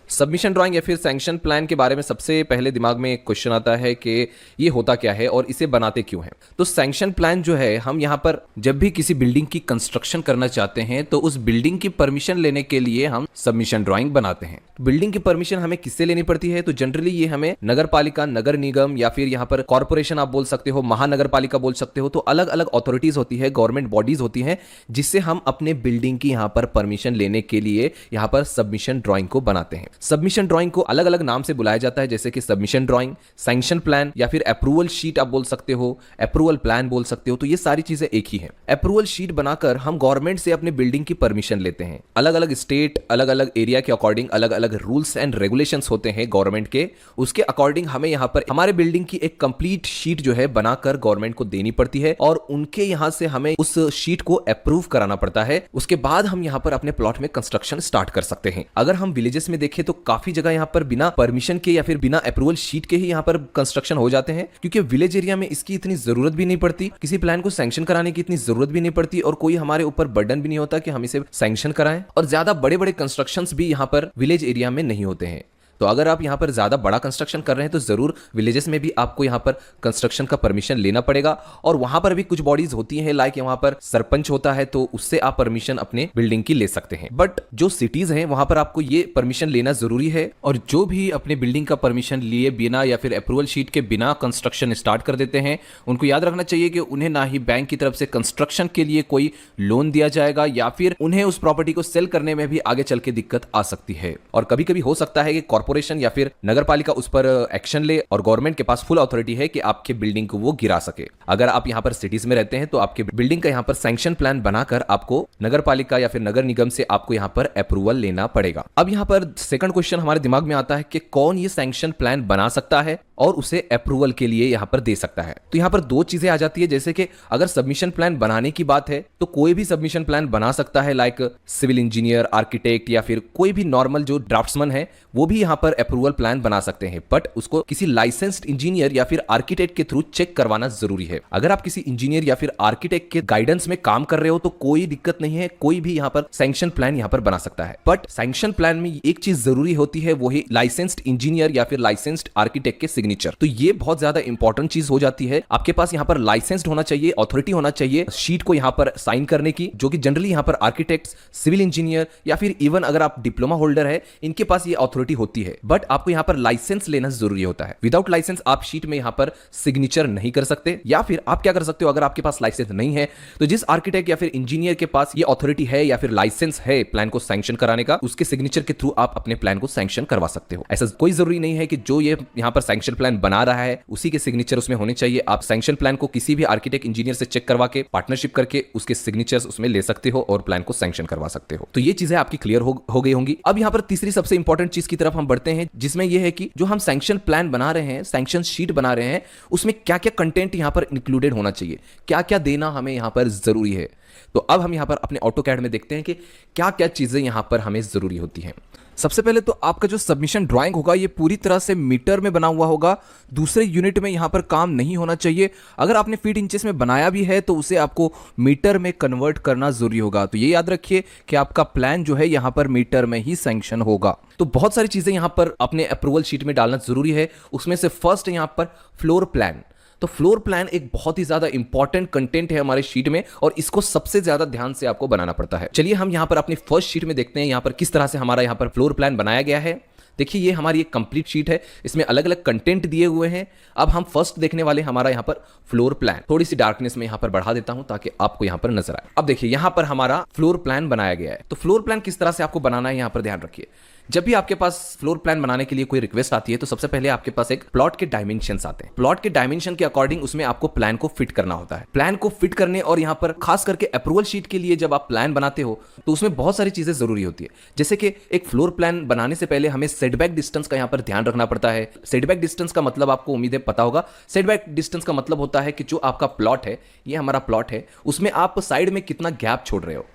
Submission drawing या फिर sanction plan के बारे में सबसे पहले दिमाग में एक क्वेश्चन आता है कि ये होता क्या है और इसे बनाते क्यों हैं। तो सैंक्शन प्लान जो है, हम यहाँ पर जब भी किसी बिल्डिंग की कंस्ट्रक्शन करना चाहते हैं तो उस बिल्डिंग की परमिशन लेने के लिए हम सबमिशन ड्राइंग बनाते हैं। बिल्डिंग की परमिशन हमें किससे लेनी पड़ती है? तो जनरली ये हमें नगर पालिका, नगर निगम या फिर यहाँ पर कॉर्पोरेशन आप बोल सकते हो, महानगर पालिका बोल सकते हो। तो अलग अलग अथॉरिटीज होती है, गवर्नमेंट बॉडीज होती हैं, जिससे हम अपने बिल्डिंग की यहाँ पर परमिशन लेने के लिए यहाँ पर सबमिशन ड्राइंग को बनाते हैं। सबमिशन ड्राइंग को अलग अलग नाम से बुलाया जाता है, जैसे कि सबमिशन ड्राइंग, सैंक्शन प्लान या फिर अप्रूवल शीट आप बोल सकते हो, अप्रूवल प्लान बोल सकते हो। तो ये सारी चीजें एक ही है। अप्रूवल शीट बनाकर हम गवर्नमेंट से अपने बिल्डिंग की परमिशन लेते हैं। अलग अलग स्टेट, अलग अलग एरिया के अकॉर्डिंग अलग अलग रूल्स एंड रेगुलेशंस होते हैं गवर्नमेंट के। उसके अकॉर्डिंग हमें यहाँ पर हमारे बिल्डिंग की एक कंप्लीट शीट जो है बनाकर गवर्नमेंट को देनी पड़ती है और उनके यहाँ से हमें उस शीट को अप्रूव कराना पड़ता है। उसके बाद हम यहाँ पर अपने प्लॉट में कंस्ट्रक्शन स्टार्ट कर सकते हैं। अगर हम विलेजेस में देखें तो काफी जगह यहाँ पर बिना परमिशन के या फिर बिना अप्रूवल शीट के ही यहाँ पर कंस्ट्रक्शन हो जाते हैं, क्योंकि विलेज एरिया में इसकी इतनी जरूरत भी नहीं पड़ती, किसी प्लान को सैंक्शन कराने की इतनी जरूरत भी नहीं पड़ती और कोई हमारे ऊपर बर्डन भी नहीं होता कि हम इसे सैंक्शन कराएं। और ज्यादा बड़े बड़े कंस्ट्रक्शंस भी यहाँ पर विलेज एरिया में नहीं होते हैं। तो अगर आप यहाँ पर ज्यादा बड़ा कंस्ट्रक्शन कर रहे हैं तो जरूर विलेजेस में भी आपको यहाँ पर कंस्ट्रक्शन का परमिशन लेना पड़ेगा। और वहां पर भी कुछ बॉडीज होती हैं, लाइक वहां पर सरपंच होता है, तो उससे आप परमिशन अपने बिल्डिंग की ले सकते हैं। बट जो सिटीज हैं वहां पर आपको ये परमिशन लेना जरूरी है। और जो भी अपने बिल्डिंग का परमिशन लिए बिना या फिर अप्रूवल शीट के बिना कंस्ट्रक्शन स्टार्ट कर देते हैं, उनको याद रखना चाहिए कि उन्हें ना ही बैंक की तरफ से कंस्ट्रक्शन के लिए कोई लोन दिया जाएगा या फिर उन्हें उस प्रॉपर्टी को सेल करने में भी आगे चल के दिक्कत आ सकती है। और कभी कभी हो सकता है कि कॉर्पोरेशन या फिर नगर पालिका उस पर एक्शन ले और गवर्नमेंट के पास फुल अथॉरिटी है कि आपके बिल्डिंग को वो गिरा सके। अगर आप यहां पर सिटीज में रहते हैं तो आपके बिल्डिंग का यहां पर सैंक्शन प्लान बनाकर आपको नगर पालिका या फिर नगर निगम से आपको यहां पर अप्रूवल लेना पड़ेगा। अब यहां पर सेकंड क्वेश्चन हमारे दिमाग में आता है कि कौन ये सैंक्शन प्लान बना सकता है और उसे अप्रूवल के लिए यहां पर दे सकता है। तो यहां पर दो चीजें आ जाती है, जैसे कि अगर सबमिशन प्लान बनाने की बात है तो कोई भी सबमिशन प्लान बना सकता है, लाइक सिविल इंजीनियर, आर्किटेक्ट या फिर कोई भी नॉर्मल जो ड्राफ्ट्समैन है वो भी यहां पर अप्रूवल प्लान बना सकते हैं। बट उसको किसी लाइसेंस्ड इंजीनियर या फिर आर्किटेक्ट के थ्रू चेक करवाना जरूरी है। अगर आप किसी इंजीनियर या फिर आर्किटेक्ट के गाइडेंस में काम कर रहे हो तो कोई दिक्कत नहीं है, कोई भी यहां पर सैंक्शन प्लान यहां पर बना सकता है। बट सैंक्शन प्लान में एक चीज जरूरी होती है, वो है लाइसेंस्ड इंजीनियर या फिर लाइसेंस्ड आर्किटेक्ट के सिग्नेचर। तो ये बहुत ज्यादा इंपॉर्टेंट चीज हो जाती है। आपके पास यहां पर लाइसेंस्ड होना चाहिए, अथॉरिटी होना चाहिए शीट को यहां पर साइन करने की, जो कि जनरली यहां पर आर्किटेक्ट, सिविल इंजीनियर या फिर इवन अगर आप डिप्लोमा होल्डर है, इनके पास ये अथॉरिटी होती है। बट आपको यहां पर लाइसेंस लेना जरूरी होता है। विदाउट लाइसेंस आप शीट में यहां पर सिग्नेचर नहीं कर सकते। या फिर आप क्या कर सकते हो, अगर आपके पास लाइसेंस नहीं है तो जिस आर्किटेक्ट या फिर इंजीनियर के पास ये अथॉरिटी है या फिर लाइसेंस है प्लान को सैंक्शन कराने का, उसके सिग्नेचर के थ्रू आप अपने प्लान को सैंक्शन करवा सकते हो। ऐसा कोई जरूरी नहीं है कि जो ये यहां पर सैंक्शन प्लान बना रहा है उसी के सिग्नेचर उसमें होने चाहिए। आप सैंक्शन प्लान को किसी भी आर्किटेक्ट, इंजीनियर से चेक करवा के पार्टनरशिप करके उसके सिग्नेचर्स उसमें ले सकते हो और प्लान को सैंक्शन करवा सकते हो। तो ये चीजें आपकी क्लियर हो गई होंगी। अब यहां पर तीसरी सबसे इंपॉर्टेंट चीज की तरफ हम बढ़ते हैं, जिसमें यह है कि जो हम सैंक्शन प्लान बना रहे हैं, सैंक्शन शीट बना रहे हैं, उसमें क्या क्या कंटेंट यहां पर इंक्लूडेड होना चाहिए, क्या क्या देना हमें यहां पर जरूरी है। तो अब हम यहां पर अपने ऑटोकैड में देखते हैं कि क्या क्या चीजें यहां पर हमें जरूरी होती हैं। सबसे पहले तो आपका जो सबमिशन ड्राइंग होगा ये पूरी तरह से मीटर में बना हुआ होगा, दूसरे यूनिट में यहां पर काम नहीं होना चाहिए। अगर आपने फीट इंचेस में बनाया भी है तो उसे आपको मीटर में कन्वर्ट करना जरूरी होगा। तो ये याद रखिए कि आपका प्लान जो है यहां पर मीटर में ही सैंक्शन होगा। तो बहुत सारी चीजें यहां पर अपने अप्रूवल शीट में डालना जरूरी है। उसमें से फर्स्ट यहां पर फ्लोर प्लान। तो फ्लोर प्लान एक बहुत ही ज्यादा इंपॉर्टेंट कंटेंट है हमारे शीट में और इसको सबसे ज्यादा ध्यान से आपको बनाना पड़ता है। चलिए हम यहां पर अपनी फर्स्ट शीट में देखते हैं यहां पर किस तरह से हमारा यहां पर फ्लोर प्लान बनाया गया है। देखिए ये हमारी एक कंप्लीट शीट है, इसमें अलग अलग कंटेंट दिए हुए हैं। अब हम फर्स्ट देखने वाले हमारा यहां पर फ्लोर प्लान। थोड़ी सी डार्कनेस में यहां पर बढ़ा देता हूं ताकि आपको यहां पर नजर आए। अब देखिए यहां पर हमारा फ्लोर प्लान बनाया गया है। तो फ्लोर प्लान किस तरह से आपको बनाना है यहां पर ध्यान रखिए। जब भी आपके पास फ्लोर प्लान बनाने के लिए कोई रिक्वेस्ट आती है तो सबसे पहले आपके पास एक प्लॉट के डायमेंशंस आते हैं। प्लॉट के डायमेंशन के अकॉर्डिंग उसमें आपको प्लान को फिट करना होता है। प्लान को फिट करने और यहां पर खास करके अप्रूवल शीट के लिए जब आप प्लान बनाते हो तो उसमें बहुत सारी चीजें जरूरी होती है। जैसे कि एक फ्लोर प्लान बनाने से पहले हमें सेटबैक डिस्टेंस का यहां पर ध्यान रखना पड़ता है। सेटबैक डिस्टेंस का मतलब आपको उम्मीद है पता होगा। सेटबैक डिस्टेंस का मतलब होता है कि जो आपका प्लॉट है, ये हमारा प्लॉट है, उसमें आप साइड में कितना गैप छोड़ रहे हो,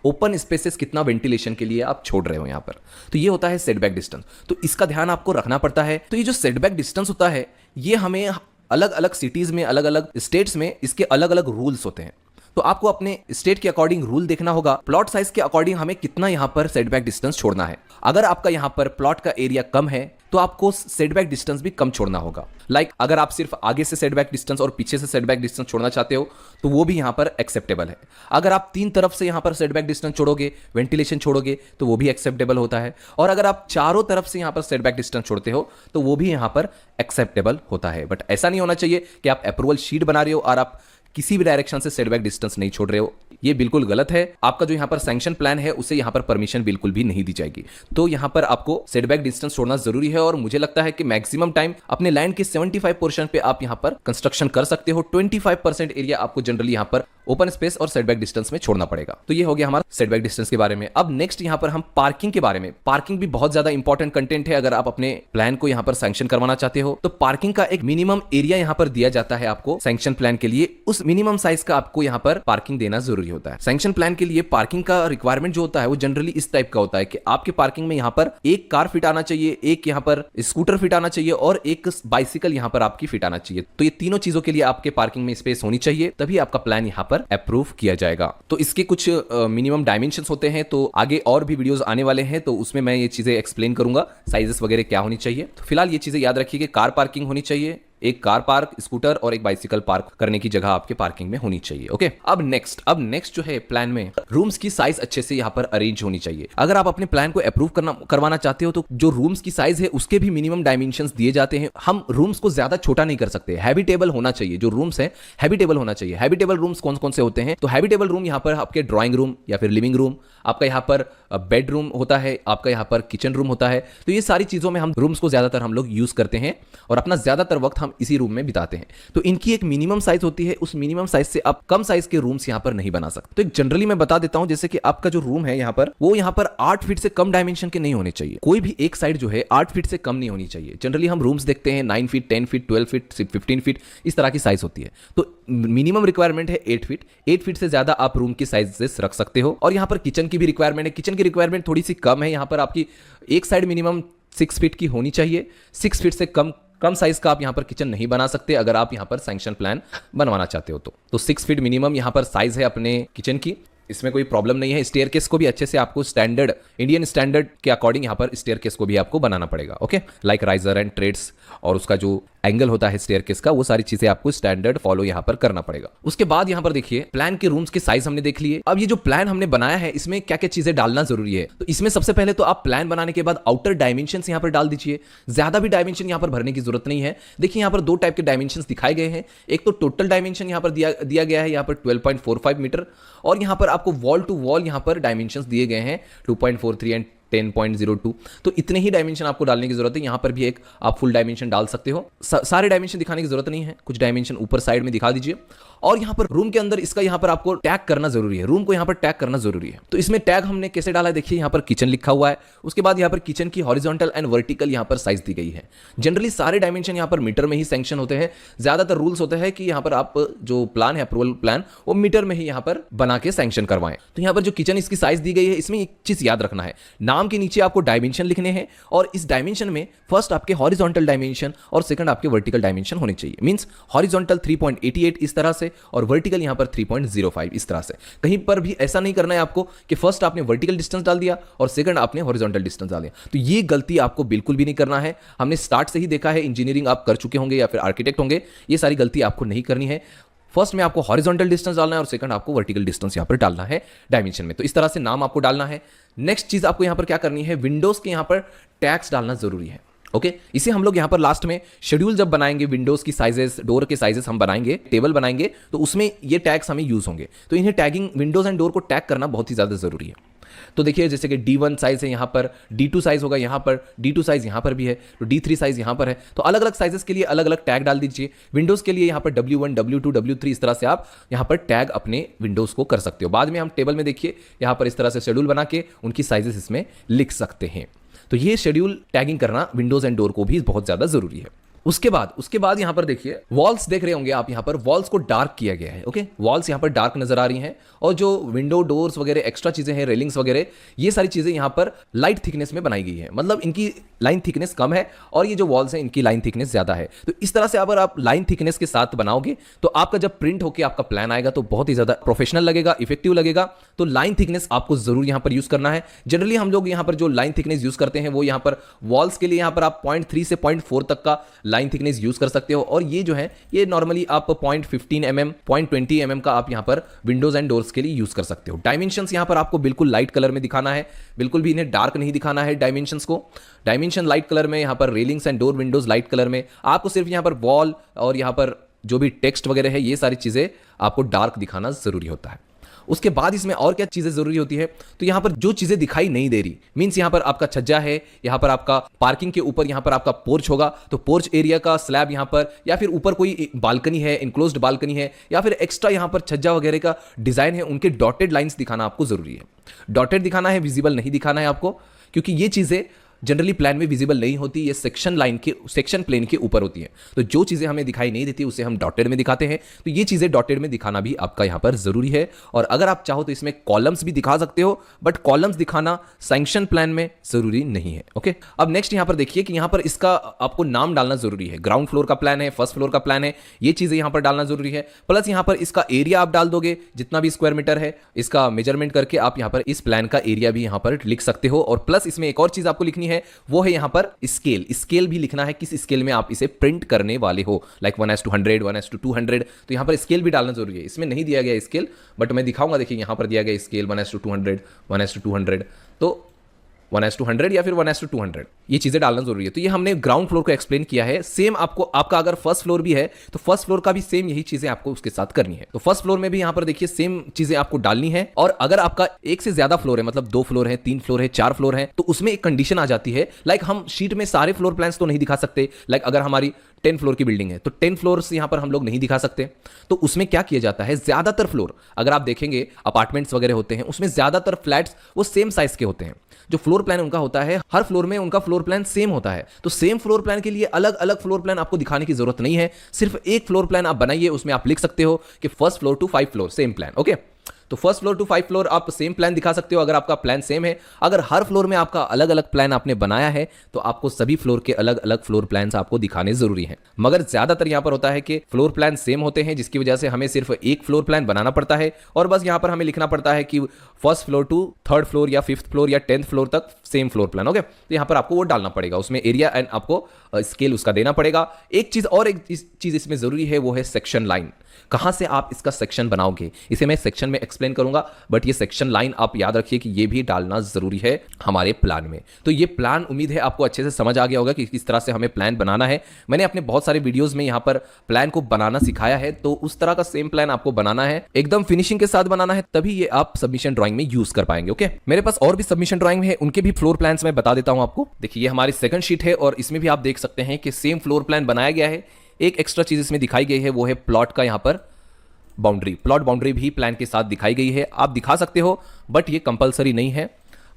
ओपन स्पेसेस कितना वेंटिलेशन के लिए आप छोड़ रहे हो यहां पर। तो ये होता है सेटबैक डिस्टेंस। तो इसका ध्यान आपको रखना पड़ता है। तो ये जो सेटबैक डिस्टेंस होता है ये हमें अलग अलग सिटीज में, अलग अलग स्टेट्स में इसके अलग अलग रूल्स होते हैं। तो आपको अपने स्टेट के अकॉर्डिंग रूल देखना होगा। प्लॉट साइज के अकॉर्डिंग हमें कितना यहाँ पर सेटबैक डिस्टेंस छोड़ना है। अगर आपका यहाँ पर प्लॉट का एरिया कम है तो आपको सेटबैक डिस्टेंस भी कम छोड़ना होगा। लाइक अगर आप सिर्फ आगे से सेटबैक डिस्टेंस और पीछे से सेटबैक डिस्टेंस छोड़ना चाहते हो तो वो भी यहाँ पर एक्सेप्टेबल है। अगर आप 3 तरफ से यहाँ पर सेटबैक डिस्टेंस छोड़ोगे, वेंटिलेशन छोड़ोगे, तो वो भी एक्सेप्टेबल होता है। और अगर आप चारों तरफ से यहाँ पर सेटबैक डिस्टेंस छोड़ते हो तो वो भी यहाँ पर एक्सेप्टेबल होता है। बट ऐसा नहीं होना चाहिए कि आप अप्रूवल शीट बना रहे हो और आप किसी भी डायरेक्शन से सेटबैक डिस्टेंस नहीं छोड़ रहे हो। ये बिल्कुल गलत है। आपका जो यहाँ पर सैंक्शन प्लान है उसे यहाँ पर परमिशन बिल्कुल भी नहीं दी जाएगी। तो यहाँ पर आपको सेटबैक डिस्टेंस छोड़ना जरूरी है। और मुझे लगता है कि मैक्सिमम टाइम अपने लैंड के 75% पे आप यहाँ पर कंस्ट्रक्शन कर सकते हो। 25% एरिया आपको जनरली यहाँ पर ओपन स्पेस और सेटबैक डिस्टेंस में छोड़ना पड़ेगा। तो ये हो गया हमारा सेटबैक डिस्टेंस के बारे में। अब नेक्स्ट यहाँ पर हम पार्किंग के बारे में। पार्किंग भी बहुत ज्यादा इंपॉर्टेंट कंटेंट है। अगर आप अपने प्लान को यहाँ पर सैंक्शन करवाना चाहते हो तो पार्किंग का एक मिनिमम एरिया यहाँ पर दिया जाता है आपको सैंक्शन प्लान के लिए। उस मिनिमम साइज का आपको यहाँ पर पार्किंग देना जरूरी होता है। सैंक्शन प्लान के लिए पार्किंग का रिक्वायरमेंट जो होता है वो जनरली इस टाइप का होता है कि आपके पार्किंग में यहाँ पर एक कार फिट आना चाहिए, एक यहाँ पर स्कूटर फिट आना चाहिए और एक बाइसिकल यहाँ पर आपकी फिट आना चाहिए। तो ये तीनों चीजों के लिए आपके पार्किंग में स्पेस होनी चाहिए, तभी आपका प्लान यहाँ पर अप्रूव किया जाएगा। तो इसके कुछ मिनिमम डायमेंशंस होते हैं। तो आगे और भी वीडियोस आने वाले हैं तो उसमें मैं ये चीजें एक्सप्लेन करूंगा, साइजेस वगैरह क्या होनी चाहिए। तो फिलहाल ये चीजें याद रखिए कि कार पार्किंग होनी चाहिए, एक कार पार्क, स्कूटर और एक बाइसिकल पार्क करने की जगह आपके पार्किंग में होनी चाहिए। ओके, अब नेक्स्ट जो है प्लान में रूम्स की साइज अच्छे से यहाँ पर अरेंज होनी चाहिए। अगर आप अपने प्लान को अप्रूव करवाना चाहते हो तो जो रूम्स की साइज है उसके भी मिनिमम डायमेंशंस दिए जाते हैं। हम रूम्स को ज्यादा छोटा नहीं कर सकते, हैबिटेबल होना चाहिए। जो रूम्स है हैबिटेबल होना चाहिए। हैबिटेबल रूम्स कौन कौन से होते हैं? तो हैबिटेबल रूम यहाँ पर आपके ड्राइंग रूम या फिर लिविंग रूम, आपका यहाँ पर बेडरूम होता है, आपका यहाँ पर किचन रूम होता है। तो ये सारी चीजों में हम रूम्स को ज्यादातर हम लोग यूज करते हैं और अपना ज्यादातर वक्त हम इसी रूम में बिताते हैं। तो इनकी एक मिनिमम साइज होती है, उस मिनिमम साइज से आप कम साइज के रूम्स यहाँ पर नहीं बना सकते। तो एक जनरली मैं बता देता हूं, जैसे कि आपका जो रूम है यहाँ पर वो यहाँ पर 8 फीट से कम डायमेंशन के नहीं होने चाहिए। कोई भी एक साइड जो है 8 फीट से कम नहीं होनी चाहिए। जनरली हम रूम्स देखते हैं 9 फीट, 10 फीट, 12 फीट, 15 फीट, इस तरह की साइज होती है। तो मिनिमम रिक्वायरमेंट है 8 फीट। 8 फीट से ज्यादा आप रूम की साइजेस रख सकते हो। और यहाँ पर किचन की भी रिक्वायरमेंट है। किचन की रिक्वायरमेंट थोड़ी सी कम है। यहाँ पर आपकी एक साइड मिनिमम 6 फीट की होनी चाहिए। 6 फीट से कम साइज का आप यहां पर किचन नहीं बना सकते अगर आप यहां पर सैंक्शन प्लान बनवाना चाहते हो तो 6 फीट मिनिमम यहां पर साइज है अपने किचन की। इसमें कोई प्रॉब्लम नहीं है। स्टेयरकेस को भी अच्छे से आपको स्टैंडर्ड, इंडियन स्टैंडर्ड के अकॉर्डिंग यहाँ पर स्टेयरकेस को भी आपको बनाना पड़ेगा। Okay, like riser and treads और उसका जो एंगल होता है स्टेयरकेस का, वो सारी चीजें आपको स्टैंडर्ड फॉलो यहाँ पर करना पड़ेगा। उसके बाद यहाँ पर देखिए प्लान के रूम्स के साइज हमने देख लिए। अब ये जो प्लान हमने बनाया है इसमें क्या क्या चीजें डालना जरूरी है। तो इसमें सबसे पहले तो आप प्लान बनाने के बाद आउटर डायमेंशन यहाँ पर डाल दीजिए। ज्यादा भी डायमेंशन यहाँ पर भरने की जरूरत नहीं है। देखिए यहाँ पर 2 टाइप के डायमेंशन दिखाए गए हैं। एक तो टोटल डायमेंशन यहाँ पर दिया गया है यहाँ पर 12.45 मीटर और यहाँ पर आपको वॉल टू वॉल यहाँ पर डायमेंशंस दिए गए हैं 2.43 एंड 10.02। तो इतने ही डायमेंशन आपको डालने की जरूरत है। यहाँ पर भी एक आप फुल डायमेंशन डाल सकते हो। सारे डायमेंशन दिखाने की जरूरत नहीं है, कुछ डायमेंशन ऊपर साइड में दिखा दीजिए। और यहाँ पर रूम के अंदर इसका यहाँ पर आपको टैग करना जरूरी है। रूम को यहाँ पर टैग करना जरूरी है। तो इसमें टैग हमने कैसे डाला है, देखिए यहाँ पर किचन लिखा हुआ है। उसके बाद यहाँ पर किचन की हॉरिजॉन्टल एंड वर्टिकल यहाँ पर साइज दी गई है। जनरली सारे डायमेंशन यहाँ पर मीटर में ही सैंक्शन होते हैं। ज्यादातर रूल्स होते हैं कि यहाँ पर आप जो प्लान है अप्रूवल प्लान वो मीटर में ही यहाँ पर बना के सैंक्शन करवाएं। तो यहाँ पर जो किचन इसकी साइज दी गई है, इसमें एक चीज याद रखना है, नाम के नीचे आपको डायमेंशन लिखने हैं और इस डायमेंशन में फर्स्ट आपके हॉरिजॉन्टल डायमेंशन और सेकंड आपके वर्टिकल डायमेंशन होने चाहिए। मींस हॉरिजॉन्टल 3.88 इस तरह से और वर्टिकल यहाँ पर 3.05 इस तरह से। कहीं पर भी ऐसा नहीं करना है आपको कि फर्स्ट आपने वर्टिकल डिस्टेंस डाल दिया और सेकंड आपने हॉरिजॉन्टल डिस्टेंस डाल दिया। तो ये गलती आपको बिल्कुल भी नहीं करना है। हमने स्टार्ट से ही देखा है, इंजीनियरिंग आप कर चुके होंगे या फिर आर्किटेक्ट होंगे, ये सारी गलती आपको नहीं करनी है। फर्स्ट में आपको हॉरिजॉन्टल डिस्टेंस डालना है और सेकंड आपको वर्टिकल डिस्टेंस यहां पर डालना है डायमेंशन में। तो इस तरह से नाम आपको डालना है। नेक्स्ट चीज आपको यहां पर क्या करनी है, विंडोज के यहां पर टैग्स डालना जरूरी है। ओके, इसे हम लोग यहां पर लास्ट में शेड्यूल जब बनाएंगे, विंडोज की साइजेस, डोर के साइजेस हम बनाएंगे, टेबल बनाएंगे, तो उसमें ये टैग्स हमें यूज होंगे। तो इन्हें टैगिंग, विंडोज एंड डोर को टैग करना बहुत ही ज्यादा जरूरी है। तो देखिए जैसे कि D1 साइज है यहाँ पर, D2 साइज होगा यहाँ पर, D2 साइज यहाँ पर भी है, तो D3 साइज यहाँ पर है। तो अलग अलग साइजेस के लिए अलग अलग टैग डाल दीजिए। विंडोज के लिए यहाँ पर W1, W2, W3 इस तरह से आप यहाँ पर टैग अपने विंडोज को कर सकते हो। बाद में हम टेबल में देखिए यहाँ पर इस तरह से शेड्यूल बना के उनकी साइजेस इसमें लिख सकते हैं। तो ये शेड्यूल टैगिंग करना विंडोज एंड डोर को भी बहुत ज्यादा जरूरी है। उसके बाद यहाँ पर देखिए वॉल्स देख रहे होंगे आप, यहाँ पर वॉल्स को डार्क किया गया है। ओके, वॉल्स यहाँ पर डार्क नजर आ रही हैं और जो विंडो डोर्स वगैरह एक्स्ट्रा चीजें हैं, रेलिंग्स वगैरह, ये सारी चीजें यहाँ पर लाइट थिकनेस में बनाई गई है, मतलब इनकी लाइन थिकनेस कम है और ये जो वॉल्स हैं इनकी लाइन थिकनेस ज्यादा है। तो इस तरह से अगर आप लाइन थिकनेस के साथ बनाओगे तो आपका जब प्रिंट होकर आपका प्लान आएगा तो बहुत ही ज्यादा प्रोफेशनल लगेगा, इफेक्टिव लगेगा। तो लाइन थिकनेस आपको जरूर यहाँ पर यूज करना है। जनरली हम लोग यहाँ पर जो लाइन थिकनेस यूज करते हैं वो यहाँ पर वॉल्स के लिए यहाँ पर आप 0.3 से 0.4 तक का लाइन थिकनेस यूज कर सकते हो, और ये जो है ये नॉर्मली आप 0.15 mm 0.20 mm का आप यहाँ पर विंडोज एंड डोर्स के लिए यूज कर सकते हो। डायमेंशंस यहाँ पर आपको बिल्कुल लाइट कलर में दिखाना है, बिल्कुल भी इन्हें डार्क नहीं दिखाना है। डायमेंशंस को डायमेंशन लाइट कलर में, यहाँ पर railings and door Windows light colour में, आपको सिर्फ यहाँ पर वॉल और यहाँ पर जो भी टेक्स्ट वगैरह है ये सारी चीजें आपको डार्क दिखाना जरूरी होता है। उसके बाद इसमें और क्या चीजें जरूरी होती है, तो यहां पर जो चीजें दिखाई नहीं दे रही, मींस यहां पर आपका छज्जा है, यहां पर आपका पार्किंग के ऊपर यहां पर आपका पोर्च होगा, तो पोर्च एरिया का स्लैब यहां पर, या फिर ऊपर कोई बालकनी है, इनक्लोज्ड बालकनी है, या फिर एक्स्ट्रा यहां पर छज्जा वगैरह का डिजाइन है, उनके डॉटेड लाइंस दिखाना आपको जरूरी है। डॉटेड दिखाना है, विजिबल नहीं दिखाना है आपको, क्योंकि ये चीजें जनरली प्लान में विजिबल नहीं होती, ये सेक्शन प्लेन के ऊपर होती है। तो जो चीजें हमें दिखाई नहीं देती उसे हम डॉटेड में दिखाते हैं, तो ये चीजें डॉटेड में दिखाना भी आपका यहां पर जरूरी है। और अगर आप चाहो तो इसमें कॉलम्स भी दिखा सकते हो, बट कॉलम्स दिखाना सैंक्शन प्लान में जरूरी नहीं है। ओके, अब नेक्स्ट यहां पर देखिए कि यहां पर इसका आपको नाम डालना जरूरी है। ग्राउंड फ्लोर का प्लान है, फर्स्ट फ्लोर का प्लान है, ये चीजें यहां पर डालना जरूरी है। प्लस यहां पर इसका एरिया आप डाल दोगे, जितना भी स्क्वायर मीटर है इसका मेजरमेंट करके आप यहां पर इस प्लान का एरिया भी यहां पर लिख सकते हो। और प्लस इसमें एक और चीज आपको लिखनी है, वो है पर स्केल भी लिखना है, किस स्केल में आप इसे प्रिंट करने वाले हो, लाइक 1:100, 1:200, तो यहां पर स्केल भी डालना जरूरी है। इसमें नहीं दिया गया स्केल, बट मैं दिखाऊंगा, देखिए यहां पर दिया गया स्केल 1:200, 1:200, तो 1:100 या फिर 1:200, ये चीजें डालना जरूरी है। तो ये हमने ग्राउंड फ्लोर को एक्सप्लेन किया है। सेम आपको, आपका अगर फर्स्ट फ्लोर भी है तो फर्स्ट फ्लोर का भी सेम यही चीजें आपको उसके साथ करनी है। तो फर्स्ट फ्लोर में भी यहां पर देखिए सेम चीजें आपको डालनी है। और अगर आपका एक से ज्यादा फ्लोर है, मतलब 2 फ्लोर है, 3 फ्लोर है, 4 फ्लोर है, तो उसमें एक कंडीशन आ जाती है, लाइक हम शीट में सारे फ्लोर प्लान्स तो नहीं दिखा सकते। लाइक अगर हमारी 10 फ्लोर की बिल्डिंग है तो 10 फ्लोर्स यहां पर हम लोग नहीं दिखा सकते। तो उसमें क्या किया जाता है, ज्यादातर फ्लोर अगर आप देखेंगे अपार्टमेंट्स वगैरह होते हैं, उसमें ज्यादातर फ्लैट्स वो सेम साइज के होते हैं। जो फ्लोर प्लान उनका होता है, हर फ्लोर में उनका फ्लोर प्लान सेम होता है। तो सेम फ्लोर प्लान के लिए अलग अलग फ्लोर प्लान आपको दिखाने की जरूरत नहीं है। सिर्फ एक फ्लोर प्लान आप बनाइए, उसमें आप लिख सकते हो कि first floor to 5 floor same plan. Okay, तो फर्स्ट फ्लोर टू 5 फ्लोर आप सेम प्लान दिखा सकते हो अगर आपका प्लान सेम है। अगर हर फ्लोर में आपका अलग अलग प्लान आपने बनाया है तो आपको सभी फ्लोर के अलग अलग फ्लोर प्लान्स आपको दिखाने जरूरी हैं। मगर ज्यादातर यहां पर होता है कि फ्लोर प्लान सेम होते हैं, जिसकी वजह से हमें सिर्फ एक फ्लोर प्लान बनाना पड़ता है और बस यहां पर हमें लिखना पड़ता है कि first floor to 3rd floor या 5th फ्लोर या 10th फ्लोर तक सेम फ्लोर प्लान। ओके, तो यहां पर आपको वो डालना पड़ेगा, उसमें एरिया एंड आपको स्केल उसका देना पड़ेगा। एक चीज इसमें जरूरी है, वो है सेक्शन लाइन। कहां से आप इसका सेक्शन बनाओगे, इसे मैं सेक्शन में एक्सप्लेन करूंगा, बट ये सेक्शन लाइन आप याद रखिए कि ये भी डालना जरूरी है हमारे प्लान में। तो ये प्लान उम्मीद है आपको अच्छे से समझ आ गया होगा कि किस तरह से हमें प्लान बनाना है। मैंने अपने बहुत सारे वीडियोस में यहां पर प्लान को बनाना सिखाया है, तो उस तरह का सेम प्लान आपको बनाना है, एकदम फिनिशिंग के साथ बनाना है, तभी ये आप सबमिशन ड्राइंग में यूज कर पाएंगे। ओके, मेरे पास और भी सबमिशन ड्राइंग है, उनके भी फ्लोर प्लान्स मैं बता देता हूं आपको। देखिए ये हमारी सेकंड शीट है और इसमें भी आप देख सकते हैं कि सेम फ्लोर प्लान बनाया गया है। एक एक्स्ट्रा चीज इसमें दिखाई गई है, वो है प्लॉट का यहां पर बाउंड्री। प्लॉट बाउंड्री भी प्लान के साथ दिखाई गई है, आप दिखा सकते हो, बट ये कंपलसरी नहीं है।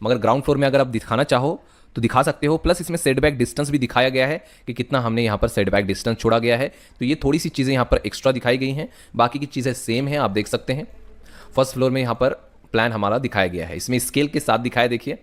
मगर ग्राउंड फ्लोर में अगर आप दिखाना चाहो तो दिखा सकते हो। प्लस इसमें सेटबैक डिस्टेंस भी दिखाया गया है कि कितना हमने यहाँ पर सेटबैक डिस्टेंस छोड़ा गया है। तो ये थोड़ी सी चीज़ें यहाँ पर एक्स्ट्रा दिखाई गई हैं, बाकी की चीज़ें सेम है, आप देख सकते हैं। फर्स्ट फ्लोर में यहाँ पर प्लान हमारा दिखाया गया है, इसमें स्केल के साथ दिखाया, देखिए।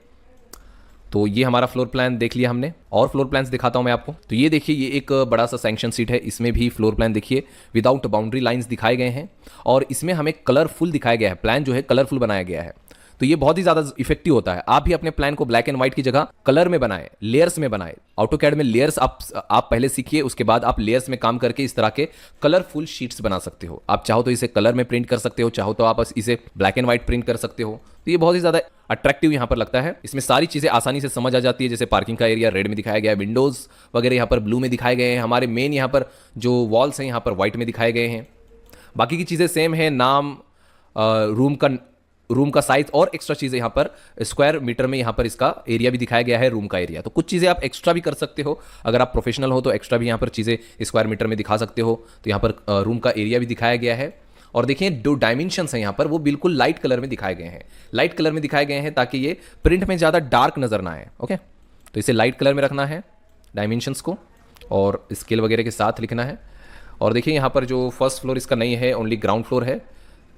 तो ये हमारा फ्लोर प्लान देख लिया हमने, और फ्लोर प्लान्स दिखाता हूं मैं आपको। तो ये देखिए, ये एक बड़ा सा सैंक्शन सीट है, इसमें भी फ्लोर प्लान देखिए विदाउट बाउंड्री लाइंस दिखाए गए हैं और इसमें हमें कलरफुल दिखाया गया है, प्लान जो है कलरफुल बनाया गया है। तो ये बहुत ही ज्यादा इफेक्टिव होता है। आप भी अपने प्लान को ब्लैक एंड व्हाइट की जगह कलर में बनाए, लेयर्स में बनाए। ऑटोकैड में लेयर्स आप पहले सीखिए, उसके बाद आप लेयर्स में काम करके इस तरह के कलरफुल शीट्स बना सकते हो। आप चाहो तो इसे कलर में प्रिंट कर सकते हो, चाहो तो आप इसे ब्लैक एंड व्हाइट प्रिंट कर सकते हो। तो ये बहुत ही ज्यादा अट्रैक्टिव यहां पर लगता है। इसमें सारी चीजें आसानी से समझ आ जाती है, जैसे पार्किंग का एरिया रेड में दिखाया गया है, विंडोज वगैरह यहाँ पर ब्लू में दिखाए गए हैं, हमारे मेन यहाँ पर जो वॉल्स हैं यहाँ पर व्हाइट में दिखाए गए हैं। बाकी की चीजें सेम है, नाम, रूम का साइज और एक्स्ट्रा चीजें यहाँ पर स्क्वायर मीटर में यहाँ पर इसका एरिया भी दिखाया गया है, रूम का एरिया। तो कुछ चीजें आप एक्स्ट्रा भी कर सकते हो, अगर आप प्रोफेशनल हो तो एक्स्ट्रा भी यहाँ पर चीजें स्क्वायर मीटर में दिखा सकते हो। तो यहाँ पर रूम का एरिया भी दिखाया गया है। और देखिए जो डायमेंशंस हैं यहाँ पर वो बिल्कुल लाइट कलर में दिखाए गए हैं, लाइट कलर में दिखाए गए हैं ताकि ये प्रिंट में ज़्यादा डार्क नजर ना आए। ओके, तो इसे लाइट कलर में रखना है डायमेंशंस को। और स्केल वगैरह के साथ लिखना है। और देखिए यहाँ पर जो फर्स्ट फ्लोर इसका नहीं है, ओनली ग्राउंड फ्लोर है,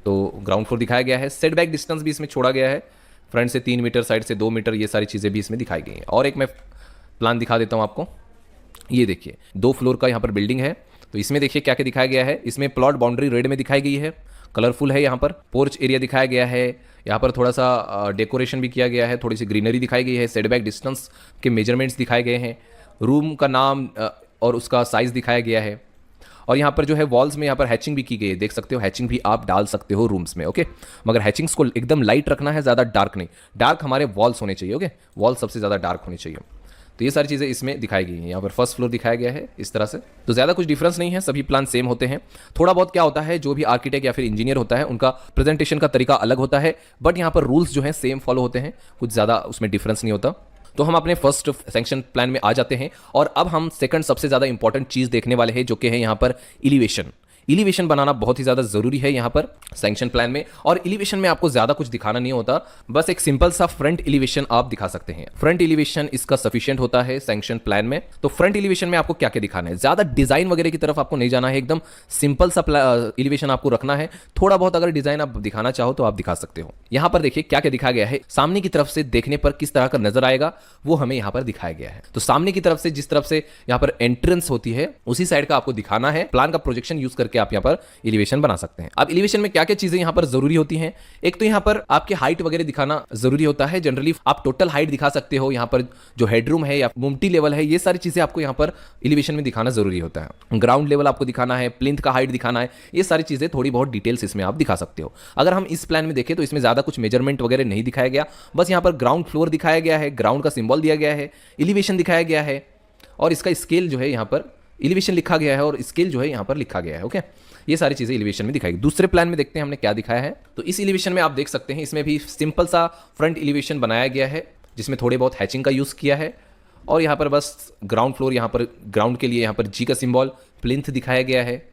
तो ग्राउंड फ्लोर दिखाया गया है। सेट बैक डिस्टेंस भी इसमें छोड़ा गया है, फ्रंट से 3 मीटर, साइड से 2 मीटर, ये सारी चीज़ें भी इसमें दिखाई गई हैं। और एक मैं प्लान दिखा देता हूँ आपको, ये देखिए 2 फ्लोर का यहाँ पर बिल्डिंग है। तो इसमें देखिए क्या क्या दिखाया गया है, इसमें प्लॉट बाउंड्री रेड में दिखाई गई है, कलरफुल है। यहाँ पर पोर्च एरिया दिखाया गया है, यहाँ पर थोड़ा सा डेकोरेशन भी किया गया है, थोड़ी सी ग्रीनरी दिखाई गई है, सेटबैक डिस्टेंस के मेजरमेंट्स दिखाए गए हैं, रूम का नाम और उसका साइज़ दिखाया गया है। और यहाँ पर जो है वॉल्स में यहाँ पर हैचिंग भी की गई है, देख सकते हो हैचिंग भी आप डाल सकते हो रूम्स में, ओके। मगर हैचिंग्स को एकदम लाइट रखना है, ज़्यादा डार्क नहीं। डार्क हमारे वॉल्स होने चाहिए, ओके, वॉल सबसे ज़्यादा डार्क होनी चाहिए। तो ये सारी चीज़ें इसमें दिखाई गई हैं। यहाँ पर फर्स्ट फ्लोर दिखाया गया है इस तरह से, तो ज़्यादा कुछ डिफरेंस नहीं है, सभी प्लान सेम होते हैं। थोड़ा बहुत क्या होता है, जो भी आर्किटेक्ट या फिर इंजीनियर होता है उनका प्रेजेंटेशन का तरीका अलग होता है, बट यहाँ पर रूल्स जो हैं सेम फॉलो होते हैं, कुछ ज़्यादा उसमें डिफरेंस नहीं होता। तो हम अपने फर्स्ट सैंक्शन प्लान में आ जाते हैं और अब हम सेकंड सबसे ज़्यादा इंपॉर्टेंट चीज़ देखने वाले हैं, जो कि है यहाँ पर एलिवेशन। एलिवेशन बनाना बहुत ही ज़्यादा ज़रूरी है यहाँ पर सैंक्शन प्लान में। और एलिवेशन में आपको ज़्यादा कुछ दिखाना नहीं होता, बस एक सिंपल सा फ्रंट एलिवेशन आप दिखा सकते हैं। फ्रंट एलिवेशन इसका सफिशिएंट होता है सैंक्शन प्लान में। तो फ्रंट एलिवेशन में आपको क्या क्या दिखाना है, ज़्यादा डिज़ाइन वगैरह की तरफ आपको नहीं जाना है, एकदम सिंपल सा एलिवेशन आपको रखना है। थोड़ा बहुत अगर डिज़ाइन आप दिखाना चाहो तो आप दिखा सकते हो। यहाँ पर देखिए क्या क्या दिखाया गया है, सामने की तरफ से देखने पर किस तरह का नजर आएगा वो हमें यहाँ पर दिखाया गया है। तो सामने की तरफ से जिस तरफ से यहाँ पर एंट्रेंस होती है उसी साइड का आपको दिखाना है। प्लान का प्रोजेक्शन यूज करके आप यहाँ पर एलिवेशन बना सकते हैं। अब एलिवेशन में क्या क्या चीजें यहाँ पर जरूरी होती हैं, एक तो यहाँ पर आपके हाइट वगैरह दिखाना जरूरी होता है। जनरली आप टोटल हाइट दिखा सकते हो, यहाँ पर जो हेडरूम है या मुमटी लेवल है, ये सारी चीजें आपको यहाँ पर एलिवेशन में दिखाना जरूरी होता है। ग्राउंड लेवल आपको दिखाना है, प्लिंथ का हाइट दिखाना है, ये सारी चीजें थोड़ी बहुत डिटेल्स इसमें आप दिखा सकते हो। अगर हम इस प्लान में देखें तो इसमें ज्यादा कुछ मेजरमेंट वगैरह नहीं दिखाया गया, बस यहाँ पर ग्राउंड फ्लोर दिखाया गया है, ग्राउंड का सिंबल दिया गया है, एलिवेशन दिखाया गया है और इसका स्केल जो है यहाँ पर एलिवेशन लिखा गया है और स्केल जो है यहाँ पर लिखा गया है, ओके। ये सारी चीजें एलिवेशन में दिखाई। दूसरे प्लान में देखते हैं हमने क्या दिखाया है। तो इस एलिवेशन में आप देख सकते हैं इसमें भी सिंपल सा फ्रंट एलिवेशन बनाया गया है, जिसमें थोड़े बहुत हैचिंग का यूज किया है। और यहाँ पर बस ग्राउंड फ्लोर, यहाँ पर ग्राउंड के लिए यहाँ पर जी का सिंबल, प्लिंथ दिखाया गया है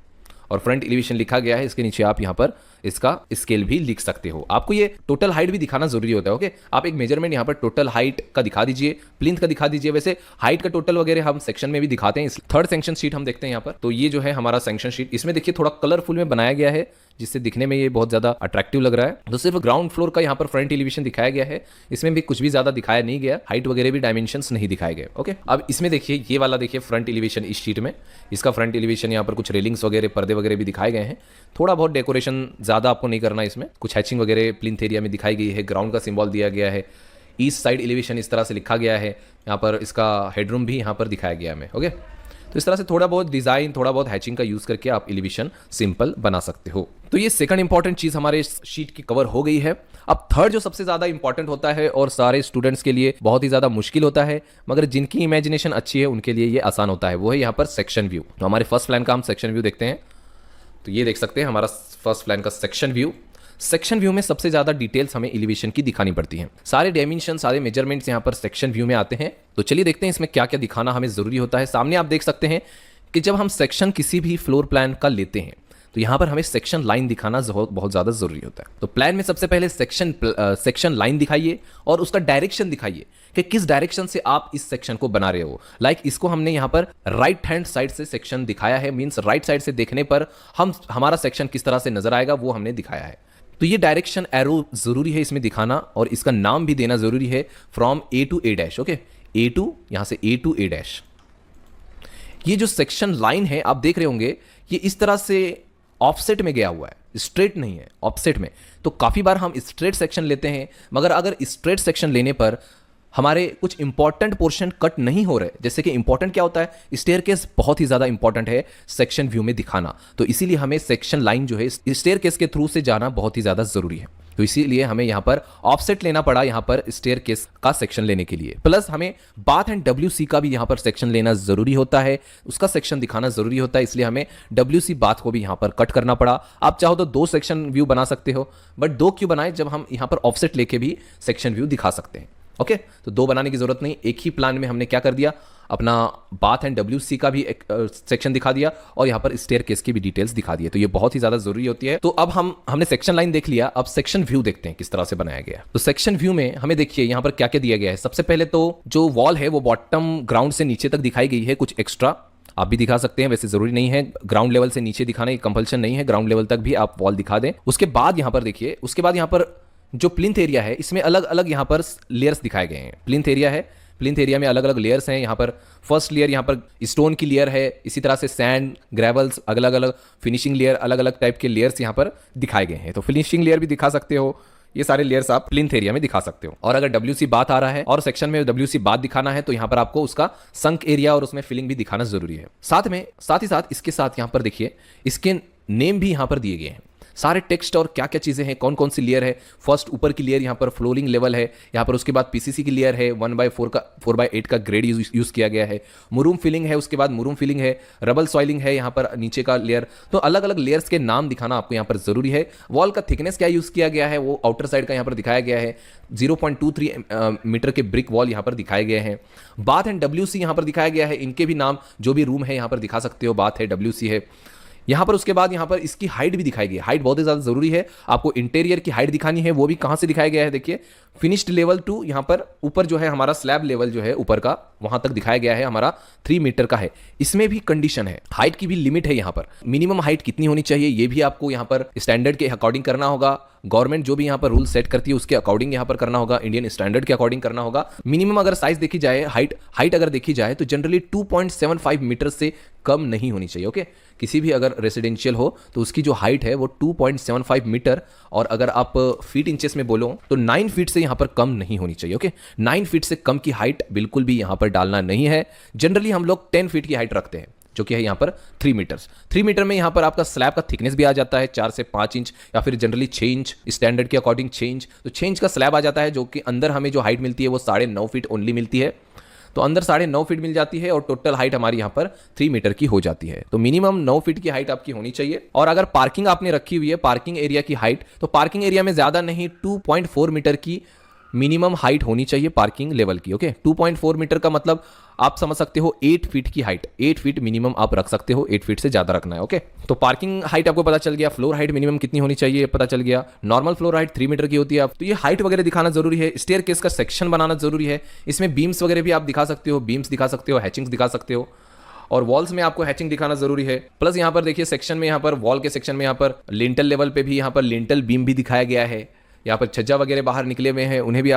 और फ्रंट एलिवेशन लिखा गया है। इसके नीचे आप यहाँ पर इसका स्केल भी लिख सकते हो। आपको ये टोटल हाइट भी दिखाना जरूरी होता है, ओके। आप एक मेजरमेंट यहाँ पर टोटल हाइट का दिखा दीजिए, प्लिंथ का दिखा दीजिए। वैसे हाइट का टोटल वगैरह हम सेक्शन में भी दिखाते हैं। थर्ड सेक्शन शीट हम देखते हैं यहाँ पर। तो ये जो है हमारा सेक्शन शीट, इसमें देखिए थोड़ा कलरफुल में बनाया गया है, जिससे दिखने में ये बहुत ज्यादा अट्रैक्टिव लग रहा है। तो सिर्फ ग्राउंड फ्लोर का यहाँ पर फ्रंट एलिवेशन दिखाया गया है, इसमें भी कुछ भी ज्यादा दिखाया नहीं गया, हाइट वगैरह भी डायमेंशंस नहीं दिखाए गए, ओके। अब इसमें देखिए ये वाला देखिए फ्रंट एलिवेशन इस शीट में, इसका फ्रंट एलिवेशन यहाँ पर कुछ रेलिंग्स वगैरह, पर्दे वगैरह भी दिखाए गए हैं। थोड़ा बहुत डेकोरेशन ज्यादा आपको नहीं करना, इसमें कुछ हैचिंग वगैरह प्लिंथ एरिया में दिखाई गई है, ग्राउंड का सिंबल दिया गया है, ईस्ट साइड एलिवेशन इस तरह से लिखा गया है, यहाँ पर इसका हेडरूम भी यहाँ पर दिखाया गया है, ओके। तो इस तरह से थोड़ा बहुत डिजाइन, थोड़ा बहुत हैचिंग का यूज करके आप एलिवेशन सिंपल बना सकते हो। तो ये सेकंड इंपॉर्टेंट चीज हमारे शीट की कवर हो गई है। अब थर्ड जो सबसे ज्यादा इंपॉर्टेंट होता है और सारे स्टूडेंट्स के लिए बहुत ही ज्यादा मुश्किल होता है, मगर जिनकी इमेजिनेशन अच्छी है उनके लिए ये आसान होता है, वो है यहाँ पर सेक्शन व्यू। तो हमारे फर्स्ट प्लान का हम सेक्शन व्यू देखते हैं। तो ये देख सकते हैं हमारा फर्स्ट प्लान का सेक्शन व्यू। सेक्शन व्यू में सबसे ज्यादा डिटेल्स हमें एलिवेशन की दिखानी पड़ती हैं। सारे डायमेंशन, सारे मेजरमेंट्स यहाँ पर सेक्शन व्यू में आते हैं। तो चलिए देखते हैं इसमें क्या क्या दिखाना हमें जरूरी होता है। सामने आप देख सकते हैं कि जब हम सेक्शन किसी भी फ्लोर प्लान का लेते हैं तो यहाँ पर हमें सेक्शन लाइन दिखाना बहुत ज्यादा जरूरी होता है। तो प्लान में सबसे पहले सेक्शन लाइन दिखाइए और उसका डायरेक्शन दिखाइए कि किस डायरेक्शन से आप इस सेक्शन को बना रहे हो। लाइक इसको हमने यहाँ पर राइट हैंड साइड से सेक्शन दिखाया है, मींस राइट साइड से देखने पर हमारा सेक्शन किस तरह से नजर आएगा वो हमने दिखाया है। तो ये डायरेक्शन एरो जरूरी है इसमें दिखाना और इसका नाम भी देना जरूरी है, from A to A dash, okay. A to, यहां से ए टू ए डैश। ये जो सेक्शन लाइन है आप देख रहे होंगे, ये इस तरह से ऑफसेट में गया हुआ है, स्ट्रेट नहीं है, ऑफसेट में। तो काफी बार हम स्ट्रेट सेक्शन लेते हैं, मगर अगर स्ट्रेट सेक्शन लेने पर हमारे कुछ इंपॉर्टेंट पोर्शन कट नहीं हो रहे, जैसे कि इंपॉर्टेंट क्या होता है, स्टेयरकेस बहुत ही ज्यादा इंपॉर्टेंट है सेक्शन व्यू में दिखाना। तो इसीलिए हमें सेक्शन लाइन जो है स्टेयरकेस के थ्रू से जाना बहुत ही ज्यादा जरूरी है। तो इसीलिए हमें यहाँ पर ऑफसेट लेना पड़ा यहाँ पर स्टेयरकेस का सेक्शन लेने के लिए। प्लस हमें बाथ एंड WC का भी यहाँ पर सेक्शन लेना जरूरी होता है, उसका सेक्शन दिखाना जरूरी होता है, इसलिए हमें WC बाथ को भी यहाँ पर कट करना पड़ा। आप चाहो तो 2 सेक्शन व्यू बना सकते हो, बट 2 क्यों बनाए जब हम यहाँ पर ऑफसेट लेके भी सेक्शन व्यू दिखा सकते हैं, ओके। तो 2 बनाने की जरूरत नहीं, एक ही प्लान में हमने क्या कर दिया, अपना बाथ एंड WC का भी एक सेक्शन दिखा दिया और यहाँ पर स्टेयरकेस की भी डिटेल्स दिखा दिए। तो ये बहुत ही ज्यादा जरूरी होती है। तो अब हमने सेक्शन लाइन देख लिया, अब सेक्शन व्यू देखते हैं किस तरह से बनाया गया। तो सेक्शन व्यू में हमें देखिए यहाँ पर क्या क्या दिया गया है। सबसे पहले तो जो वॉल है वो बॉटम ग्राउंड से नीचे तक दिखाई गई है कुछ एक्स्ट्रा, आप भी दिखा सकते हैं, वैसे जरूरी नहीं है ग्राउंड लेवल से नीचे दिखाना, ये कंपल्शन नहीं है, ग्राउंड लेवल तक भी आप वॉल दिखा दें। उसके बाद यहाँ पर देखिए, उसके बाद यहाँ पर जो प्लिंथ एरिया है इसमें अलग अलग यहाँ पर लेयर्स दिखाए गए हैं। प्लिंथ एरिया है, प्लिंथ एरिया में अलग अलग लेयर्स हैं। यहाँ पर फर्स्ट लेयर यहाँ पर स्टोन की लेयर है, इसी तरह से सैंड, ग्रेवल्स, अलग अलग फिनिशिंग लेयर, अलग अलग टाइप के लेयर्स यहाँ पर दिखाए गए हैं। तो फिनिशिंग लेयर भी दिखा सकते हो, ये सारे लेयर्स आप प्लिंथ एरिया में दिखा सकते हो। और अगर WC बाथ आ रहा है और सेक्शन में WC बाथ दिखाना है तो यहाँ पर आपको उसका संक एरिया और उसमें फिलिंग भी दिखाना जरूरी है। साथ ही साथ इसके साथ यहाँ पर देखिए इसके नेम भी यहाँ पर दिए गए हैं, सारे टेक्स्ट और क्या क्या चीज़ें हैं, कौन कौन सी लेयर है। फर्स्ट ऊपर की लेयर यहाँ पर फ्लोरिंग लेवल है, यहाँ पर उसके बाद PCC की लेयर है, 1/4 का ग्रेड यूज़ किया गया है। मुरूम फिलिंग है, उसके बाद मुरूम फिलिंग है, रबल सॉइलिंग है यहाँ पर नीचे का लेयर। तो अलग अलग लेयर्स के नाम दिखाना आपको यहाँ पर ज़रूरी है। वॉल का थिकनेस क्या यूज़ किया गया है वो आउटर साइड का यहाँ पर दिखाया गया है। 0.23 मीटर के ब्रिक वॉल यहाँ पर दिखाए गए हैं। बाथ एंड WC यहाँ पर दिखाया गया है, इनके भी नाम जो भी रूम है यहाँ पर दिखा सकते हो, बाथ है, WC है यहाँ पर। उसके बाद यहाँ पर इसकी हाइट भी दिखाई गई है, हाइट बहुत ही ज़्यादा ज़रूरी है। आपको इंटीरियर की हाइट दिखानी है, वो भी कहाँ से दिखाया गया है देखिए, फिनिश्ड लेवल टू यहाँ पर ऊपर जो है हमारा स्लैब लेवल जो है ऊपर का वहां तक दिखाया गया है, हमारा 3 मीटर का है। इसमें भी कंडीशन है, हाइट की भी लिमिट है यहाँ पर। मिनिमम हाइट कितनी होनी चाहिए ये भी आपको यहाँ पर स्टैंडर्ड के अकॉर्डिंग करना होगा। गवर्नमेंट जो भी यहाँ पर रूल सेट करती है उसके अकॉर्डिंग यहाँ पर करना होगा, इंडियन स्टैंडर्ड के अकॉर्डिंग करना होगा। मिनिमम अगर साइज देखी जाए, हाइट अगर देखी जाए तो जनरली 2.75 मीटर से कम नहीं होनी चाहिए। ओके, किसी भी अगर रेसिडेंशियल हो तो उसकी जो हाइट है वो 2.75 मीटर, और अगर आप फीट इंचेस में बोलो तो 9 फीट से यहाँ पर कम नहीं होनी चाहिए। ओके, 9 फीट से कम की हाइट बिल्कुल भी यहाँ पर डालना नहीं है। जनरली हम लोग 10 फीट की हाइट रखते हैं जो कि है यहाँ पर 3 मीटर्स। 3 मीटर में यहाँ पर आपका स्लैब का थिकनेस भी आ जाता है 4 से 5 इंच, या फिर जनरली 6 इंच, स्टैंडर्ड के अकॉर्डिंग 6 इंच। तो 6 इंच का स्लैब आ जाता है, जो कि अंदर हमें जो हाइट मिलती है वो 9.5 फीट ओनली मिलती है। तो अंदर 9.5 फीट मिल जाती है और टोटल हाइट हमारी यहाँ पर 3 मीटर की हो जाती है। तो मिनिमम 9 फीट की हाइट आपकी होनी चाहिए। और अगर पार्किंग आपने रखी हुई है, पार्किंग एरिया की हाइट, तो पार्किंग एरिया में ज्यादा नहीं 2.4 मीटर की मिनिमम हाइट होनी चाहिए पार्किंग लेवल की। ओके, 2.4 मीटर का मतलब आप समझ सकते हो 8 फीट की हाइट, 8 फीट मिनिमम आप रख सकते हो, 8 फीट से ज्यादा रखना है। ओके, तो पार्किंग हाइट आपको पता चल गया, फ्लोर हाइट मिनिमम कितनी होनी चाहिए पता चल गया। नॉर्मल फ्लोर हाइट 3 मीटर की होती है। तो ये हाइट वगैरह दिखाना जरूरी है। स्टेयर केस का सेक्शन बनाना जरूरी है। इसमें बीम्स वगैरह भी आप दिखा सकते हो, बीम्स दिखा सकते हो, हैचिंग्स दिखा सकते हो, और वॉल्स में आपको हैचिंग दिखाना जरूरी है। प्लस यहाँ पर देखिए सेक्शन में, यहाँ पर वॉल के सेक्शन में यहाँ पर लिंटल लेवल पे भी यहाँ पर लिंटल बीम भी दिखाया गया है। यहाँ पर छज्जा वगैरह बाहर निकले हुए हैं, उन्हें भी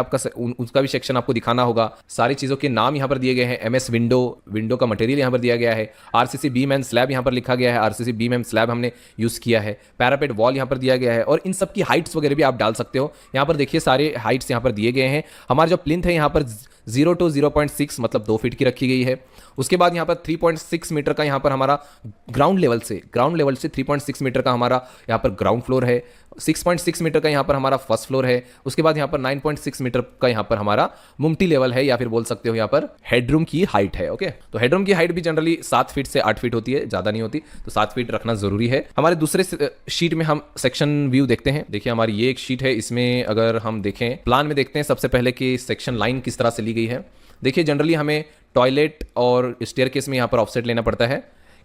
उसका भी सेक्शन आपको दिखाना होगा। सारी चीज़ों के नाम यहाँ पर दिए गए हैं। MS विंडो का मटेरियल यहाँ पर दिया गया है। RCC बीम एंड स्लैब यहाँ पर लिखा गया है, RCC बीम एंड स्लैब हमने यूज़ किया है। पैरापेट वॉल यहाँ पर दिया गया है, और इन सब की हाइट्स वगैरह भी आप डाल सकते हो। यहाँ पर देखिए सारे हाइट्स यहाँ पर दिए गए हैं। हमारा जो प्लिंथ है यहाँ पर 0 to 0.6 मतलब 2 फीट की रखी गई है। उसके बाद यहाँ पर 3.6 मीटर का यहाँ पर हमारा ग्राउंड लेवल से 3.6 मीटर का हमारा यहाँ पर ग्राउंड फ्लोर है। 6.6 मीटर का यहाँ पर हमारा फर्स्ट फ्लोर है। उसके बाद यहाँ पर 9.6 मीटर का यहाँ पर हमारा मुमटी लेवल है, या फिर बोल सकते हो यहाँ पर हेडरूम की हाइट है। ओके, तो हेडरूम की हाइट भी जनरली 7 फीट से 8 फीट होती है, ज्यादा नहीं होती, तो 7 फीट रखना जरूरी है। हमारे दूसरे शीट में हम सेक्शन व्यू देखते हैं। देखिए हमारी ये एक शीट है, इसमें अगर हम देखें प्लान में देखते हैं सबसे पहले कि सेक्शन लाइन किस तरह से ली गई है। देखिए जनरली हमें टॉयलेट और स्टेयरकेस में यहाँ पर ऑफसेट लेना पड़ता है,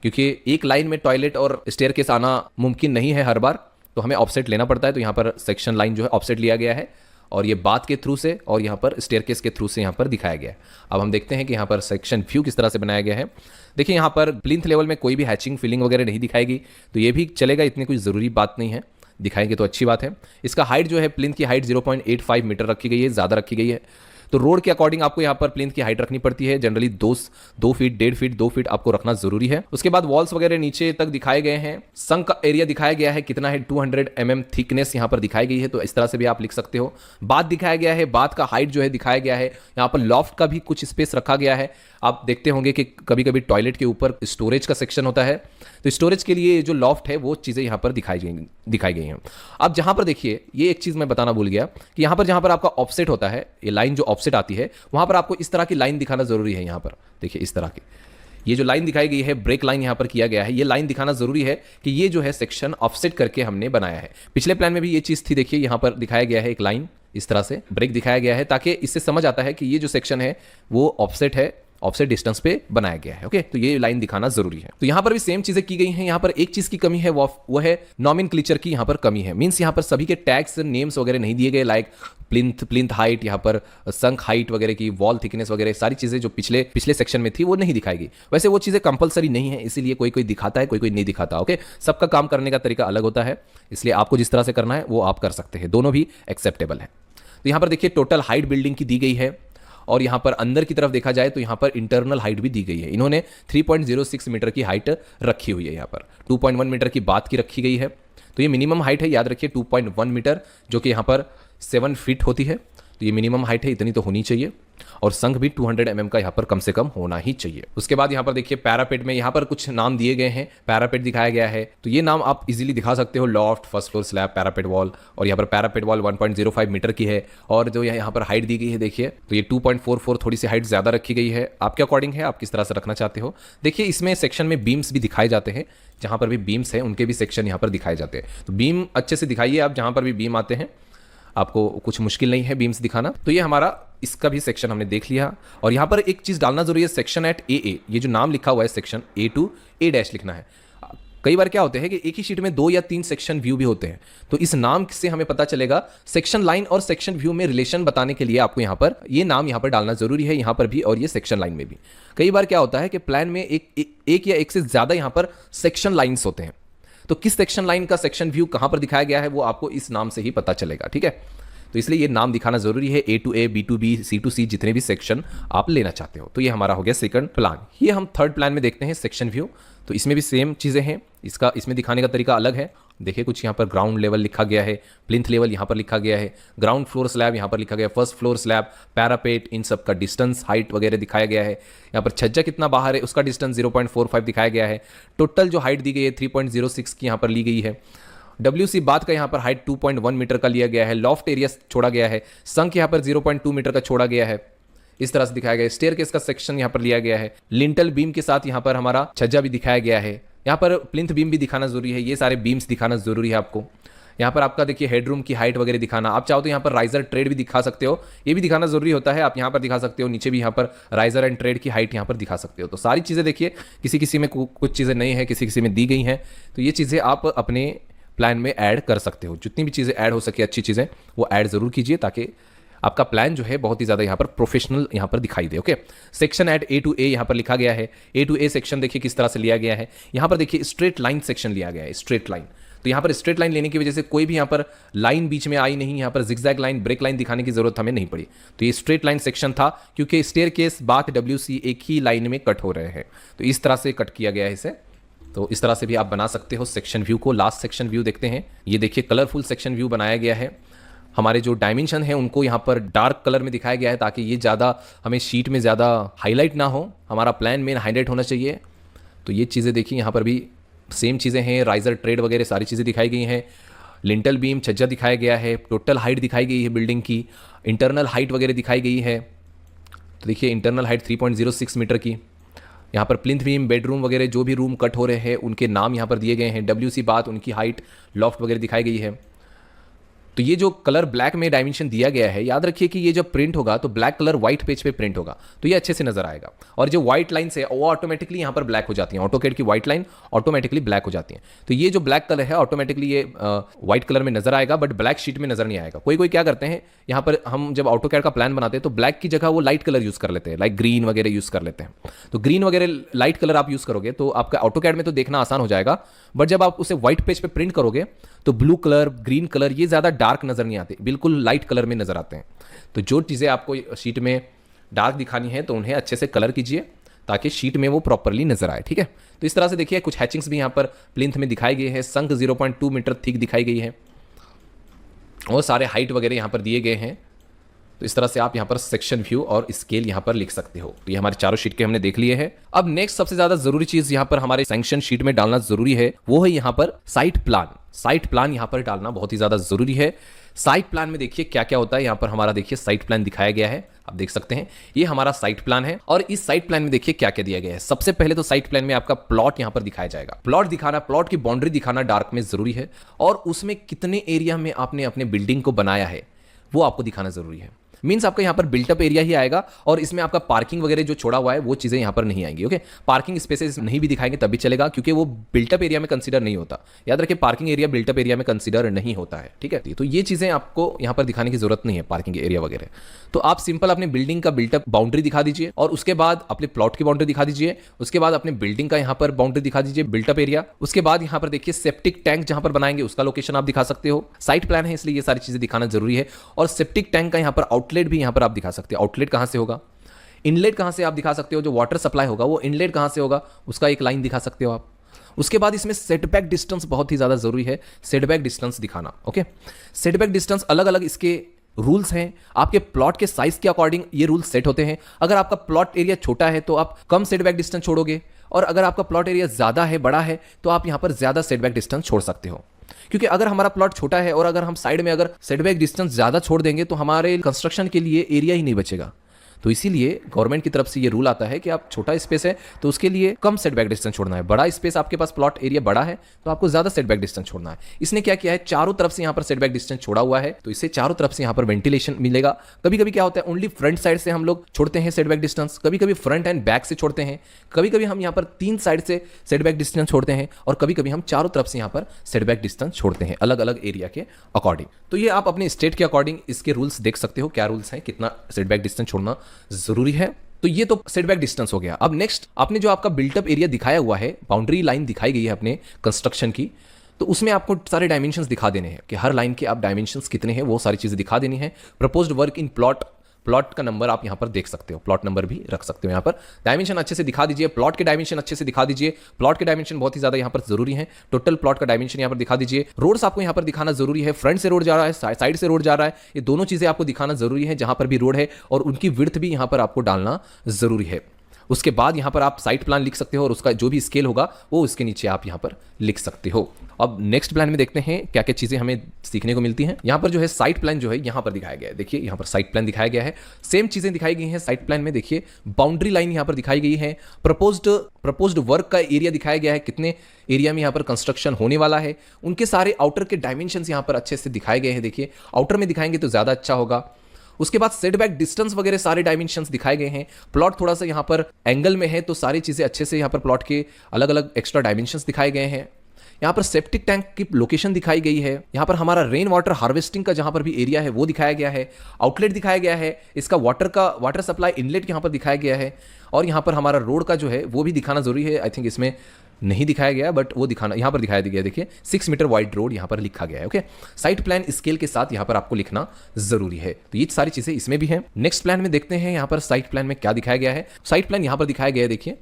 क्योंकि एक लाइन में टॉयलेट और स्टेयरकेस आना मुमकिन नहीं है हर बार, तो हमें ऑफसेट लेना पड़ता है। तो यहाँ पर सेक्शन लाइन जो है ऑफसेट लिया गया है, और ये बाथ के थ्रू से और यहाँ पर स्टेयरकेस के थ्रू से यहाँ पर दिखाया गया है। अब हम देखते हैं कि यहाँ पर सेक्शन व्यू किस तरह से बनाया गया है। देखिए यहाँ पर प्लिंथ लेवल में कोई भी हैचिंग फिलिंग वगैरह नहीं दिखाएगी, तो ये भी चलेगा, इतनी कोई ज़रूरी बात नहीं है, दिखाएंगे तो अच्छी बात है। इसका हाइट जो है प्लिंथ की हाइट 0.85 मीटर रखी गई है, ज़्यादा रखी गई है। तो रोड के अकॉर्डिंग आपको यहाँ पर प्लिंथ की हाइट रखनी पड़ती है। जनरली 2 फीट, 1.5 फीट, 2 फीट आपको रखना जरूरी है। उसके बाद वॉल्स वगैरह नीचे तक दिखाए गए हैं। संक का एरिया दिखाया गया है, कितना है 200 mm थिकनेस यहाँ पर दिखाई गई है, तो इस तरह से भी आप लिख सकते हो। बाथ दिखाया गया है, बाथ का हाइट जो है दिखाया गया है। यहाँ पर लॉफ्ट का भी कुछ स्पेस रखा गया है। आप देखते होंगे कि कभी कभी टॉयलेट के ऊपर स्टोरेज का सेक्शन होता है, तो स्टोरेज के लिए जो लॉफ्ट है वो चीज़ें यहाँ पर दिखाई गई हैं। अब जहाँ पर देखिए, ये एक चीज़ मैं बताना भूल गया कि यहाँ पर जहाँ पर आपका ऑफसेट होता है, ये लाइन जो ऑफसेट आती है, वहाँ पर आपको इस तरह की लाइन दिखाना जरूरी है। यहाँ पर देखिए इस तरह की ये जो लाइन दिखाई गई है, ब्रेक लाइन यहाँ पर किया गया है, ये लाइन दिखाना जरूरी है कि ये जो है सेक्शन ऑफसेट करके हमने बनाया है। पिछले प्लान में भी ये चीज़ थी, देखिए यहाँ पर दिखाया गया है एक लाइन, इस तरह से ब्रेक दिखाया गया है, ताकि इससे समझ आता है कि ये जो सेक्शन है वो ऑफसेट है ऑफसेट डिस्टेंस पे बनाया गया है। ओके, तो ये लाइन दिखाना जरूरी है। तो यहाँ पर भी सेम चीजें की गई हैं। यहाँ पर एक चीज की कमी है, वो है नॉमेनक्लेचर की यहाँ पर कमी है। मींस यहाँ पर सभी के टैग्स नेम्स वगैरह नहीं दिए गए, लाइक प्लिंथ हाइट, यहाँ पर संक हाइट वगैरह की, वॉल थिकनेस वगैरह सारी चीजें जो पिछले सेक्शन में थी वो नहीं दिखाई गई। वैसे वो चीजें कंपलसरी नहीं है, इसीलिए कोई कोई दिखाता है, कोई कोई नहीं दिखाता। ओके, सबका काम करने का तरीका अलग होता है, इसलिए आपको जिस तरह से करना है वो आप कर सकते हैं, दोनों भी एक्सेप्टेबल है। तो यहाँ पर देखिए टोटल हाइट बिल्डिंग की दी गई है, और यहाँ पर अंदर की तरफ देखा जाए तो यहाँ पर इंटरनल हाइट भी दी गई है। इन्होंने 3.06 मीटर की हाइट रखी हुई है, यहाँ पर 2.1 मीटर की बात की रखी गई है। तो ये मिनिमम हाइट है, याद रखिए 2.1 मीटर, जो कि यहाँ पर 7 फीट होती है। तो ये मिनिमम हाइट है, इतनी तो होनी चाहिए। और संघ भी 200 mm का यहाँ पर कम से कम होना ही चाहिए। उसके बाद यहाँ पर देखिए पैरापेट में यहाँ पर कुछ नाम दिए गए हैं, पैरापेट दिखाया गया है। तो ये नाम आप इजीली दिखा सकते हो, loft, first floor slab, parapet wall. और यहाँ पर पैरापेट वॉल 1.05 मीटर की है, और जो यहाँ पर हाइट दी गई है देखिए, तो ये 2.44, थोड़ी सी हाइट ज्यादा रखी गई है। आपके अकॉर्डिंग है, आप किस तरह से रखना चाहते हो। देखिए इसमें सेक्शन में बीम्स भी दिखाए जाते हैं, जहां पर भी बीम्स है उनके भी सेक्शन यहाँ पर दिखाए जाते हैं। तो बीम अच्छे से दिखाइए आप, जहां पर भी बीम आते हैं आपको कुछ मुश्किल नहीं है बीम्स दिखाना। तो ये हमारा इसका भी सेक्शन हमने देख लिया। और यहाँ पर एक चीज डालना जरूरी है, सेक्शन एट ए, ये जो नाम लिखा हुआ है सेक्शन A to A' लिखना है। कई बार क्या होते हैं कि एक ही शीट में 2 या 3 सेक्शन व्यू भी होते हैं, तो इस नाम से हमें पता चलेगा सेक्शन लाइन और सेक्शन व्यू में रिलेशन बताने के लिए आपको यहाँ पर ये नाम यहाँ पर डालना जरूरी है, यहाँ पर भी और ये सेक्शन लाइन में भी। कई बार क्या होता है कि प्लान में एक या एक से ज्यादा यहाँ पर सेक्शन लाइन्स होते हैं, तो किस सेक्शन लाइन का सेक्शन व्यू कहां पर दिखाया गया है वो आपको इस नाम से ही पता चलेगा। ठीक है, तो इसलिए ये नाम दिखाना जरूरी है, A to A, B to B, C to C, जितने भी सेक्शन आप लेना चाहते हो। तो ये हमारा हो गया सेकंड प्लान। ये हम थर्ड प्लान में देखते हैं सेक्शन व्यू। तो इसमें भी सेम चीजें हैं, इसमें दिखाने का तरीका अलग है। देखिए कुछ यहाँ पर ग्राउंड लेवल लिखा गया है, प्लिंथ लेवल यहाँ पर लिखा गया है, ग्राउंड फ्लोर स्लैब यहाँ पर लिखा गया है, फर्स्ट फ्लोर स्लैब, पैरापेट, इन सब का डिस्टेंस, हाइट वगैरह दिखाया गया है। यहाँ पर छज्जा कितना बाहर है उसका डिस्टेंस 0.45 दिखाया गया है। टोटल जो हाइट दी गई है 3.06 की यहाँ पर ली गई है। WC बाथ का यहाँ पर हाइट 2.1 मीटर का लिया गया है। लॉफ्ट एरिया छोड़ा गया है, संक यहाँ पर 0.2 मीटर का छोड़ा गया है, इस तरह से दिखाया गया है। स्टेयरकेस का सेक्शन यहाँ पर लिया गया है। लिंटल बीम के साथ यहाँ पर हमारा छज्जा भी दिखाया गया है। यहाँ पर प्लिंथ बीम भी दिखाना जरूरी है, ये सारे बीम्स दिखाना जरूरी है आपको। यहाँ पर आपका देखिए हेडरूम की हाइट वगैरह दिखाना, आप चाहो तो यहाँ पर राइजर ट्रेड भी दिखा सकते हो, ये भी दिखाना जरूरी होता है। आप यहाँ पर दिखा सकते हो, नीचे भी यहाँ पर राइजर एंड ट्रेड की हाइट यहाँ पर दिखा सकते हो। तो सारी चीज़ें देखिए, किसी किसी में कुछ चीज़ें नहीं है, किसी किसी में दी गई हैं, तो ये चीज़ें आप अपने प्लान में ऐड कर सकते हो। जितनी भी चीज़ें ऐड हो सके अच्छी चीज़ें वो ऐड जरूर कीजिए, ताकि आपका प्लान जो है बहुत ही ज़्यादा यहाँ पर प्रोफेशनल यहाँ पर दिखाई दे। Okay, section eight A to A यहाँ पर लिखा गया है। A to A सेक्शन देखिए किस तरह से लिया गया है। यहाँ पर देखिए स्ट्रेट लाइन सेक्शन लिया गया है, स्ट्रेट लाइन। तो यहाँ पर स्ट्रेट लाइन लेने की वजह से कोई भी यहाँ पर लाइन बीच में आई नहीं, यहाँ पर जिगजैग लाइन, ब्रेक लाइन दिखाने की जरूरत हमें नहीं पड़ी। तो ये स्ट्रेट लाइन सेक्शन था, क्योंकि स्टेयरकेस, बाथ, WC एक ही लाइन में कट हो रहे हैं, तो इस तरह से कट किया गया है इसे। तो इस तरह से भी आप बना सकते हो सेक्शन व्यू को। लास्ट सेक्शन व्यू देखते हैं। ये देखिए कलरफुल सेक्शन व्यू बनाया गया है। हमारे जो डायमेंशन है उनको यहाँ पर डार्क कलर में दिखाया गया है, ताकि ये ज़्यादा हमें शीट में ज़्यादा हाईलाइट ना हो, हमारा प्लान मेन हाईलाइट होना चाहिए। तो ये चीज़ें देखिए, यहाँ पर भी सेम चीज़ें हैं, राइजर ट्रेड वगैरह सारी चीज़ें दिखाई गई हैं। लिंटल बीम, छज्जा दिखाया गया है, टोटल हाइट दिखाई गई है बिल्डिंग की, इंटरनल हाइट वगैरह दिखाई गई है। तो देखिए इंटरनल हाइट 3.06 मीटर की। यहाँ पर प्लिंथ बीम, बेडरूम वगैरह जो भी रूम कट हो रहे हैं उनके नाम यहाँ पर दिए गए हैं। WC बाथ, उनकी हाइट, लॉफ्ट वगैरह दिखाई गई है। तो ये जो कलर ब्लैक में डायमेंशन दिया गया है, याद रखिए कि ये जब प्रिंट होगा तो ब्लैक कलर व्हाइट पेज पे प्रिंट होगा, तो ये अच्छे से नजर आएगा। और जो व्हाइट लाइन्स है वो ऑटोमेटिकली यहाँ पर ब्लैक हो जाती हैं, ऑटोकैड की व्हाइट लाइन ऑटोमेटिकली ब्लैक हो जाती है। तो ये जो ब्लैक कलर है ऑटोमेटिकली ये व्हाइट कलर में नजर आएगा, बट ब्लैक शीट में नजर नहीं आएगा। कोई कोई क्या करते हैं, यहाँ पर हम जब ऑटोकैड का प्लान बनाते हैं तो ब्लैक की जगह वो लाइट कलर यूज कर लेते हैं, लाइक ग्रीन वगैरह यूज कर लेते हैं। तो ग्रीन वगैरह लाइट कलर आप यूज करोगे तो आपका ऑटोकैड में तो देखना आसान हो जाएगा, बट जब आप उसे व्हाइट पेज पे प्रिंट करोगे तो ब्लू कलर, ग्रीन कलर ये ज्यादा डार्क नजर नहीं आते, बिल्कुल लाइट कलर में नजर आते हैं। तो जो चीजें आपको शीट में डार्क दिखानी है तो उन्हें अच्छे से कलर कीजिए, ताकि शीट में वो प्रॉपरली नजर आए। ठीक है, तो इस तरह से देखिए कुछ हैचिंग्स भी यहाँ पर प्लिंथ में दिखाई गई है। संक 0.2 मीटर थिक दिखाई गई है, और सारे हाइट वगैरह यहाँ पर दिए गए हैं। तो इस तरह से आप यहाँ पर सेक्शन व्यू और स्केल यहाँ पर लिख सकते हो। तो ये हमारे चारों शीट के हमने देख लिए हैं। अब नेक्स्ट सबसे ज्यादा जरूरी चीज यहाँ पर हमारे सैंक्शन शीट में डालना जरूरी है, वो है यहाँ पर साइट प्लान। साइट प्लान यहाँ पर डालना बहुत ही ज्यादा जरूरी है। साइट प्लान में देखिए क्या क्या होता है। यहाँ पर हमारा देखिए साइट प्लान दिखाया गया है, आप देख सकते हैं ये हमारा साइट प्लान है। और इस साइट प्लान में देखिए क्या क्या दिया गया है। सबसे पहले तो साइट प्लान में आपका प्लॉट यहाँ पर दिखाया जाएगा। प्लॉट दिखाना, प्लॉट की बाउंड्री दिखाना डार्क में जरूरी है, और उसमें कितने एरिया में आपने अपने बिल्डिंग को बनाया है वो आपको दिखाना जरूरी है। मींस आपका यहाँ पर बिल्टअप एरिया ही आएगा और इसमें आपका पार्किंग वगैरह जो छोड़ा हुआ है वो चीजें यहाँ पर नहीं आएंगी। ओके, पार्किंग स्पेसेस नहीं भी दिखाएंगे तब भी चलेगा क्योंकि वो बिल्टअप एरिया में कंसीडर नहीं होता। याद रखिए पार्किंग एरिया बिल्टअप एरिया में कंसीडर नहीं होता है, ठीक है। तो ये चीजें आपको यहाँ पर दिखाने की जरूरत नहीं है, पार्किंग एरिया वगैरह। तो आप सिंपल अपने बिल्डिंग का बिल्टअप बाउंड्री दिखा दीजिए और उसके बाद अपने प्लॉट की बाउंड्री दिखा दीजिए, उसके बाद अपने बिल्डिंग का यहाँ पर बाउंड्री दिखा दीजिए बिल्टअप एरिया। उसके बाद यहाँ पर देखिए सेप्टिक टैंक जहां पर बनाएंगे उसका लोकेशन आप दिखा सकते हो। साइट प्लान है इसलिए ये सारी चीजें दिखाना जरूरी है। और सेप्टिक टैंक का यहाँ पर आउटलेट भी यहाँ पर आप दिखा सकते हो। आउटलेट कहां से होगा, इनलेट कहां से आप दिखा सकते हो, जो वाटर सप्लाई होगा वो इनलेट कहां से होगा उसका एक लाइन दिखा सकते हो आप। उसके बाद इसमें सेटबैक डिस्टेंस बहुत ही ज्यादा जरूरी है, सेटबैक डिस्टेंस दिखाना। ओके, सेटबैक डिस्टेंस अलग अलग इसके रूल्स हैं, आपके प्लॉट के साइज के अकॉर्डिंग ये रूल्स सेट होते हैं। अगर आपका प्लॉट एरिया छोटा है तो आप कम सेटबैक डिस्टेंस छोड़ोगे, और अगर आपका प्लॉट एरिया ज्यादा है, बड़ा है, तो आप यहां पर ज्यादा सेटबैक डिस्टेंस छोड़ सकते हो। क्योंकि अगर हमारा प्लॉट छोटा है और अगर हम साइड में अगर सेटबैक डिस्टेंस ज्यादा छोड़ देंगे तो हमारे कंस्ट्रक्शन के लिए एरिया ही नहीं बचेगा। तो इसीलिए गवर्नमेंट की तरफ से ये रूल आता है कि आप छोटा स्पेस है तो उसके लिए कम सेटबैक डिस्टेंस छोड़ना है, बड़ा स्पेस आपके पास प्लॉट एरिया बड़ा है तो आपको ज्यादा सेटबैक डिस्टेंस छोड़ना है। इसने क्या किया है, चारों तरफ से यहाँ पर सेटबैक डिस्टेंस छोड़ा हुआ है तो इससे चारों तरफ से यहाँ पर वेंटिलेशन मिलेगा। कभी कभी क्या होता है, ओनली फ्रंट साइड से हम लोग छोड़ते हैं सेटबैक डिस्टेंस, कभी कभी फ्रंट एंड बैक से छोड़ते हैं, कभी कभी हम यहाँ पर 3 साइड से सेटबैक डिस्टेंस छोड़ते हैं, और कभी कभी हम चारों तरफ से यहाँ पर सेटबैक डिस्टेंस छोड़ते हैं अलग अलग एरिया के अकॉर्डिंग। तो ये आप अपने स्टेट के अकॉर्डिंग इसके रूल्स देख सकते हो, क्या रूल्स हैं, कितना सेटबैक डिस्टेंस छोड़ना जरूरी है। तो ये तो सेटबैक डिस्टेंस हो गया। अब नेक्स्ट आपने जो आपका बिल्टअप एरिया दिखाया हुआ है, बाउंड्री लाइन दिखाई गई है अपने कंस्ट्रक्शन की, तो उसमें आपको सारे डायमेंशंस दिखा देने हैं कि हर लाइन के आप डायमेंशंस कितने हैं, वो सारी चीजें दिखा देनी है। Proposed work in plot, plot का नंबर आप यहां पर देख सकते हो, प्लॉट नंबर भी रख सकते हो। यहां पर डायमेंशन अच्छे से दिखा दीजिए, प्लॉट के डायमेंशन अच्छे से दिखा दीजिए। प्लॉट के डायमेंशन बहुत ही ज्यादा यहां पर जरूरी है। टोटल प्लॉट का डायमेंशन यहां पर दिखा दीजिए। रोड्स आपको यहां पर दिखाना जरूरी है, फ्रंट से रोड जा रहा है, साइड से रोड जा रहा है, ये दोनों चीजें आपको दिखाना जरूरी है जहां पर भी रोड है, और उनकी विड्थ भी यहां पर आपको डालना जरूरी है। उसके बाद यहां पर आप साइट प्लान लिख सकते हो और उसका जो भी स्केल होगा वो उसके नीचे आप यहां पर लिख सकते हो। अब नेक्स्ट प्लान में देखते हैं क्या क्या चीजें हमें सीखने को मिलती हैं। यहां पर जो है साइट प्लान जो है यहां पर दिखाया गया है, देखिए यहां पर साइट प्लान दिखाया गया है, सेम चीजें दिखाई गई हैं साइट प्लान में। देखिए बाउंड्री लाइन यहां पर दिखाई गई है, प्रपोज्ड वर्क का एरिया दिखाया गया है, कितने एरिया में यहां पर कंस्ट्रक्शन होने वाला है, उनके सारे आउटर के डायमेंशंस यहां पर अच्छे से दिखाए गए हैं। देखिए आउटर में दिखाएंगे तो ज्यादा अच्छा होगा। उसके बाद सेटबैक डिस्टेंस वगैरह सारे डायमेंशंस दिखाए गए हैं। प्लॉट थोड़ा सा यहां पर एंगल में है तो सारी चीजें अच्छे से यहां पर प्लॉट के अलग अलग एक्स्ट्रा डायमेंशंस दिखाए गए हैं। यहां पर सेप्टिक टैंक की लोकेशन दिखाई गई है। यहां पर हमारा रेन वाटर हार्वेस्टिंग का जहां पर भी एरिया है वो दिखाया गया है। आउटलेट दिखाया गया है, इसका वाटर सप्लाई इनलेट यहां पर दिखाया गया है, और यहां पर हमारा रोड का जो है वो भी दिखाना जरूरी है। आई थिंक इसमें नहीं दिखाया गया बट वो दिखाना यहां पर दिखाया गया। देखिए 6 मीटर वाइड रोड यहां पर लिखा गया है। ओके, साइट प्लान स्केल के साथ यहां पर आपको लिखना जरूरी है। तो ये सारी चीजें इसमें भी हैं। नेक्स्ट प्लान में देखते हैं यहां पर साइट प्लान में क्या दिखाया गया है। साइट प्लान यहां पर दिखाया गया है, देखिए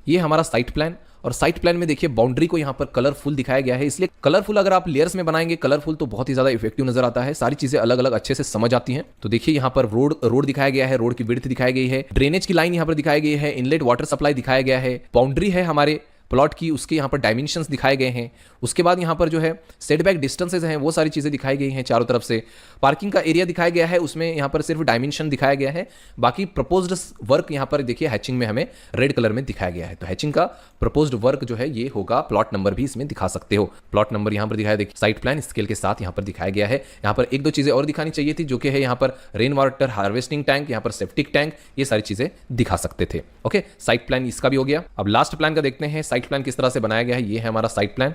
ये हमारा साइट प्लान, और साइट प्लान में देखिए बाउंड्री को यहां पर कलरफुल दिखाया गया है। इसलिए कलरफुल अगर आप लेयर्स में बनाएंगे कलरफुल तो बहुत ही ज्यादा इफेक्टिव नजर आता है, सारी चीजें अलग अलग अच्छे से समझ आती हैं। तो देखिए यहां पर रोड दिखाया गया है, रोड की विड्थ दिखाई गई है, ड्रेनेज की लाइन यहां पर दिखाई गई है, इनलेट वाटर सप्लाई दिखाया गया है, बाउंड्री है हमारे प्लॉट की, उसके यहाँ पर डायमेंशंस दिखाए गए हैं। उसके बाद यहाँ पर जो है सेटबैक डिस्टेंसेज हैं वो सारी चीज़ें दिखाई गई हैं चारों तरफ से। पार्किंग का एरिया दिखाया गया है, उसमें यहाँ पर सिर्फ डायमेंशन दिखाया गया है। बाकी प्रपोज्ड वर्क यहाँ पर देखिए हैचिंग में हमें रेड कलर में दिखाया गया है। तो हैचिंग का प्रपोज्ड वर्क जो है ये होगा, प्लॉट नंबर भी इसमें दिखा सकते हो। प्लॉट नंबर यहाँ पर दिखाया, देखिए साइट प्लान स्केल के साथ यहाँ पर दिखाया गया है। यहाँ पर 1-2 चीज़ें और दिखानी चाहिए थी जो कि है यहाँ पर रेन वाटर हार्वेस्टिंग टैंक, यहाँ पर सेप्टिक टैंक, ये सारी चीज़ें दिखा सकते थे। ओके, साइट प्लान इसका भी हो गया। अब लास्ट प्लान का देखते हैं साइट प्लान किस तरह से बनाया गया है। ये है हमारा साइट प्लान।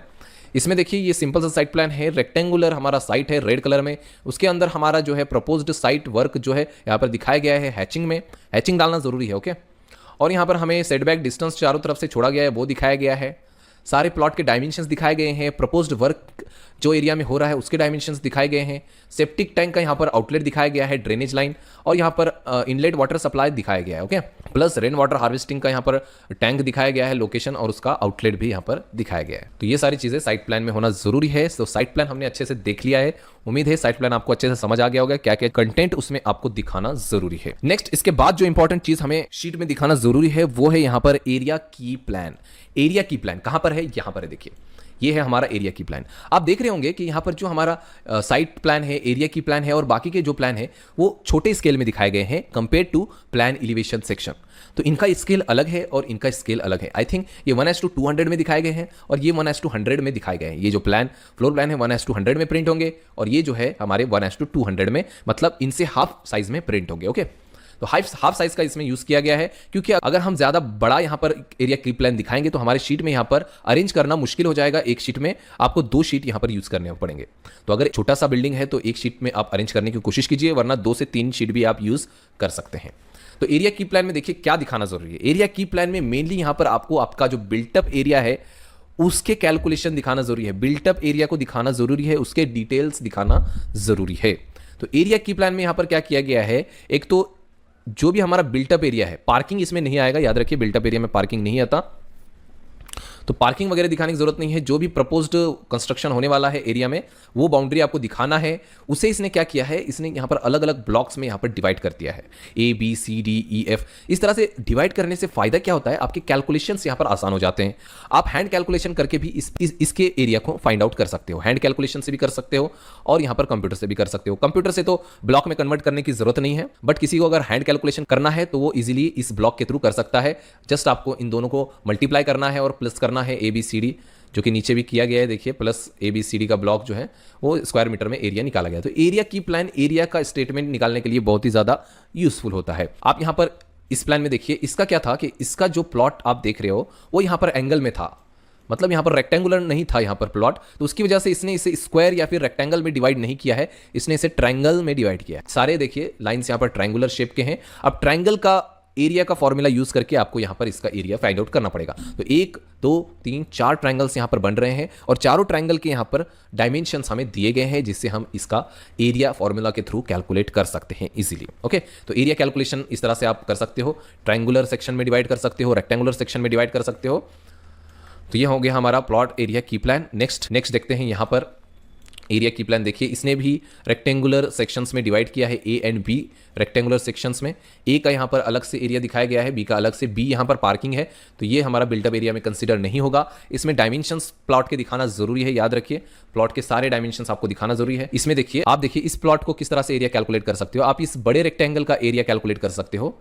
इसमें देखिए ये सिंपल सा साइट प्लान है, रेक्टेंगुलर हमारा साइट है रेड कलर में। उसके अंदर हमारा जो है प्रपोज्ड साइट वर्क जो है यहाँ पर दिखाया गया है हैचिंग में, हैचिंग डालना जरूरी है। ओके, और यहाँ पर हमें सेटबैक डिस्टेंस चारों तरफ से छोड़ा गया है वो दिखाया गया है। सारे प्लॉट के डायमेंशंस दिखाए गए हैं, प्रपोज्ड वर्क जो एरिया में हो रहा है उसके डायमेंशंस दिखाए गए हैं। सेप्टिक टैंक का यहाँ पर आउटलेट दिखाया गया है, ड्रेनेज लाइन, और यहाँ पर इनलेट वाटर सप्लाई दिखाया गया है। Okay, plus rain water harvesting का यहाँ पर टैंक दिखाया गया है, लोकेशन, और उसका आउटलेट भी यहाँ पर दिखाया गया है। तो ये सारी चीजें साइट प्लान में होना जरूरी है। तो साइट प्लान हमने अच्छे से देख लिया है। उम्मीद है साइट प्लान आपको अच्छे से समझ आ गया होगा, क्या क्या कंटेंट उसमें आपको दिखाना जरूरी है। नेक्स्ट इसके बाद जो इंपॉर्टेंट चीज हमें शीट में दिखाना जरूरी है वो है यहाँ पर एरिया की प्लान। एरिया की प्लान कहां पर है, यहां पर है, देखिए ये है हमारा एरिया की प्लान। आप देख रहे रहे होंगे कि यहाँ पर जो हमारा साइट प्लान है, एरिया की प्लान है और बाकी के जो प्लान है वो छोटे स्केल में दिखाए गए हैं compare to plan elevation section. तो इनका स्केल अलग है और इनका स्केल अलग है। आई थिंक ये 1:200 में दिखाए गए हैं और ये 1:100 में दिखाए गए हैं। ये जो प्लान फ्लोर प्लान है 1:100 में प्रिंट होंगे और ये जो है हमारे 1:200 में, मतलब इनसे हाफ साइज में प्रिंट होंगे। ओके, तो हाफ साइज का इसमें यूज किया गया है, क्योंकि अगर हम ज्यादा बड़ा यहां पर एरिया की प्लान दिखाएंगे तो हमारे शीट में यहां पर अरेंज करना मुश्किल हो जाएगा। एक शीट में आपको 2 शीट यहां पर यूज करने पड़ेंगे। तो अगर छोटा सा बिल्डिंग है तो एक शीट में आप अरेंज करने की कोशिश कीजिए, वरना 2 से 3 शीट भी आप यूज कर सकते हैं। तो एरिया की प्लान में देखिए क्या दिखाना जरूरी है। एरिया की प्लान में मेनली यहां पर आपको आपका जो बिल्टअप एरिया है उसके कैलकुलेशन दिखाना जरूरी है। बिल्टअप एरिया को दिखाना जरूरी है, उसके डिटेल्स दिखाना जरूरी है। तो एरिया की प्लान में यहां पर क्या किया गया है, एक तो जो भी हमारा बिल्टअप एरिया है, पार्किंग इसमें नहीं आएगा, याद रखिए बिल्टअप एरिया में पार्किंग नहीं आता, तो पार्किंग वगैरह दिखाने की जरूरत नहीं है। जो भी प्रपोज्ड कंस्ट्रक्शन होने वाला है एरिया में वो बाउंड्री आपको दिखाना है। उसे इसने क्या किया है, इसने यहाँ पर अलग अलग ब्लॉक्स में यहाँ पर डिवाइड कर दिया है, ABCDEF। इस तरह से डिवाइड करने से फायदा क्या होता है, आपके कैलकुलेशंस यहाँ पर आसान हो जाते हैं। आप हैंड कैलकुलेशन करके भी इसके एरिया को फाइंड आउट कर सकते हो। हैंड कैलकुलेशन से भी कर सकते हो और यहाँ पर कंप्यूटर से भी कर सकते हो। कंप्यूटर से तो ब्लॉक में कन्वर्ट करने की जरूरत नहीं है, बट किसी को अगर हैंड कैलकुलेशन करना है तो वो इजिली इस ब्लॉक के थ्रू कर सकता है। जस्ट आपको इन दोनों को मल्टीप्लाई करना है और प्लस करना है ABCD, जो कि नीचे भी किया गया है, देखिए प्लस ABCD का ब्लॉक जो है वो स्क्वायर मीटर में एरिया निकाला गया। तो एरिया की प्लान एरिया का स्टेटमेंट निकालने के लिए बहुत ही ज्यादा यूजफुल होता है। आप यहां पर इस प्लान में देखिए, इसका क्या था कि इसका जो प्लॉट आप देख रहे हो वो यहां पर एंगल में था, मतलब यहां पर रेक्टेंगुलर नहीं था यहां पर प्लॉट, तो उसकी वजह से इसने इसे स्क्वायर या फिर रेक्टेंगल में डिवाइड नहीं किया है, इसने इसे ट्रायंगल में डिवाइड किया है। सारे देखिए लाइंस यहां पर ट्रायंगुलर शेप के हैं। अब ट्रायंगल का एरिया का फॉर्मूला यूज करके आपको यहां पर इसका एरिया फाइंड आउट करना पड़ेगा। तो 1 2 3 4 ट्रायंगल्स यहां पर बन रहे हैं और चारों ट्रायंगल के यहां पर डायमेंशंस हमें दिए गए हैं, जिससे हम इसका एरिया फॉर्मूला के थ्रू कैलकुलेट कर सकते हैं इजीली। ओके, तो एरिया कैलकुलेशन इस तरह से आप कर सकते हो, ट्रायंगुलर सेक्शन में डिवाइड कर सकते हो, रेक्टेंगुलर सेक्शन में डिवाइड कर सकते हो। तो ये हो गया हमारा प्लॉट एरिया की प्लान। नेक्स्ट देखते हैं यहां पर एरिया की प्लान। देखिए इसने भी रेक्टेंगुलर सेक्शंस में डिवाइड किया है, A and B rectangular sections में। A का यहाँ पर अलग से एरिया दिखाया गया है, B का अलग से। B यहाँ पर पार्किंग है, तो ये हमारा बिल्टअप एरिया में कंसीडर नहीं होगा। इसमें डायमेंशंस प्लॉट के दिखाना जरूरी है, याद रखिए प्लॉट के सारे डायमेंशंस आपको दिखाना जरूरी है। इसमें देखिए आप देखिए इस प्लॉट को किस तरह से एरिया कैलकुलेट कर सकते हो। आप इस बड़े रेक्टेंगल का एरिया कैलकुलेट कर सकते हो।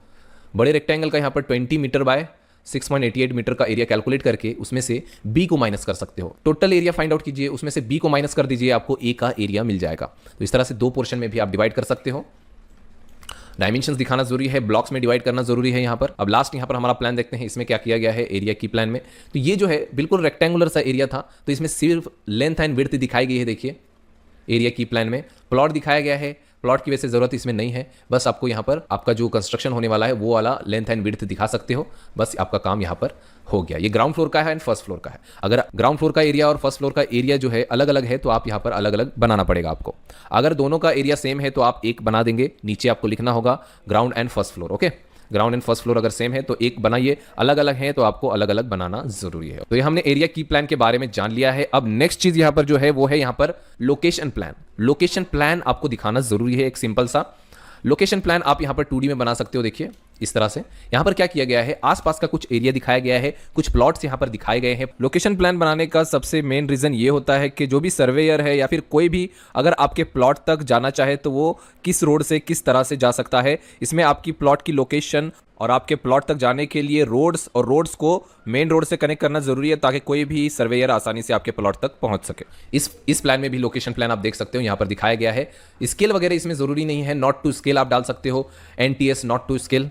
बड़े रेक्टेंगल का यहाँ पर 20 मीटर बाय 6.88 मीटर का एरिया कैलकुलेट करके उसमें से B को माइनस कर सकते हो। टोटल एरिया फाइंड आउट कीजिए, उसमें से B को माइनस कर दीजिए, आपको A का एरिया मिल जाएगा। तो इस तरह से 2 पोर्शन में भी आप डिवाइड कर सकते हो। डायमेंशंस दिखाना जरूरी है, ब्लॉक्स में डिवाइड करना जरूरी है यहाँ पर। अब लास्ट यहाँ पर हमारा प्लान देखते हैं, इसमें क्या किया गया है एरिया की प्लान में। तो ये जो है बिल्कुल रेक्टेंगुलर सा एरिया था, तो इसमें सिर्फ लेंथ एंड विड्थ दिखाई गई है। देखिए एरिया की प्लान में प्लॉट दिखाया गया है, प्लॉट की वैसे जरूरत इसमें नहीं है, बस आपको यहाँ पर आपका जो कंस्ट्रक्शन होने वाला है वो वाला लेंथ एंड विड्थ दिखा सकते हो, बस आपका काम यहाँ पर हो गया। ये ग्राउंड फ्लोर का है एंड फर्स्ट फ्लोर का है। अगर ग्राउंड फ्लोर का एरिया और फर्स्ट फ्लोर का एरिया जो है अलग अलग है तो आप यहाँ पर अलग अलग बनाना पड़ेगा आपको। अगर दोनों का एरिया सेम है तो आप एक बना देंगे, नीचे आपको लिखना होगा ground and first floor. Okay, ground and first floor अगर सेम है तो एक बनाइए, अलग अलग है तो आपको अलग अलग बनाना जरूरी है। तो ये हमने एरिया की प्लान के बारे में जान लिया है। अब नेक्स्ट चीज यहां पर जो है वो है यहां पर लोकेशन प्लान। लोकेशन प्लान आपको दिखाना जरूरी है, एक सिंपल सा लोकेशन प्लान आप यहां पर 2D में बना सकते हो। देखिए इस तरह से यहां पर क्या किया गया है, आसपास का कुछ एरिया दिखाया गया है, कुछ प्लॉट्स यहां पर दिखाए गए हैं। लोकेशन प्लान बनाने का सबसे मेन रीजन ये होता है कि जो भी सर्वेयर है या फिर कोई भी अगर आपके प्लॉट तक जाना चाहे तो वो किस रोड से किस तरह से जा सकता है। इसमें आपकी प्लॉट की लोकेशन और आपके प्लॉट तक जाने के लिए रोड्स और रोड्स को मेन रोड से कनेक्ट करना जरूरी है, ताकि कोई भी सर्वेयर आसानी से आपके प्लॉट तक पहुंच सके। इस प्लान में भी लोकेशन प्लान आप देख सकते हो, यहां पर दिखाया गया है। स्केल वगैरह इसमें जरूरी नहीं है, नॉट टू स्केल आप डाल सकते हो, NTS not to scale,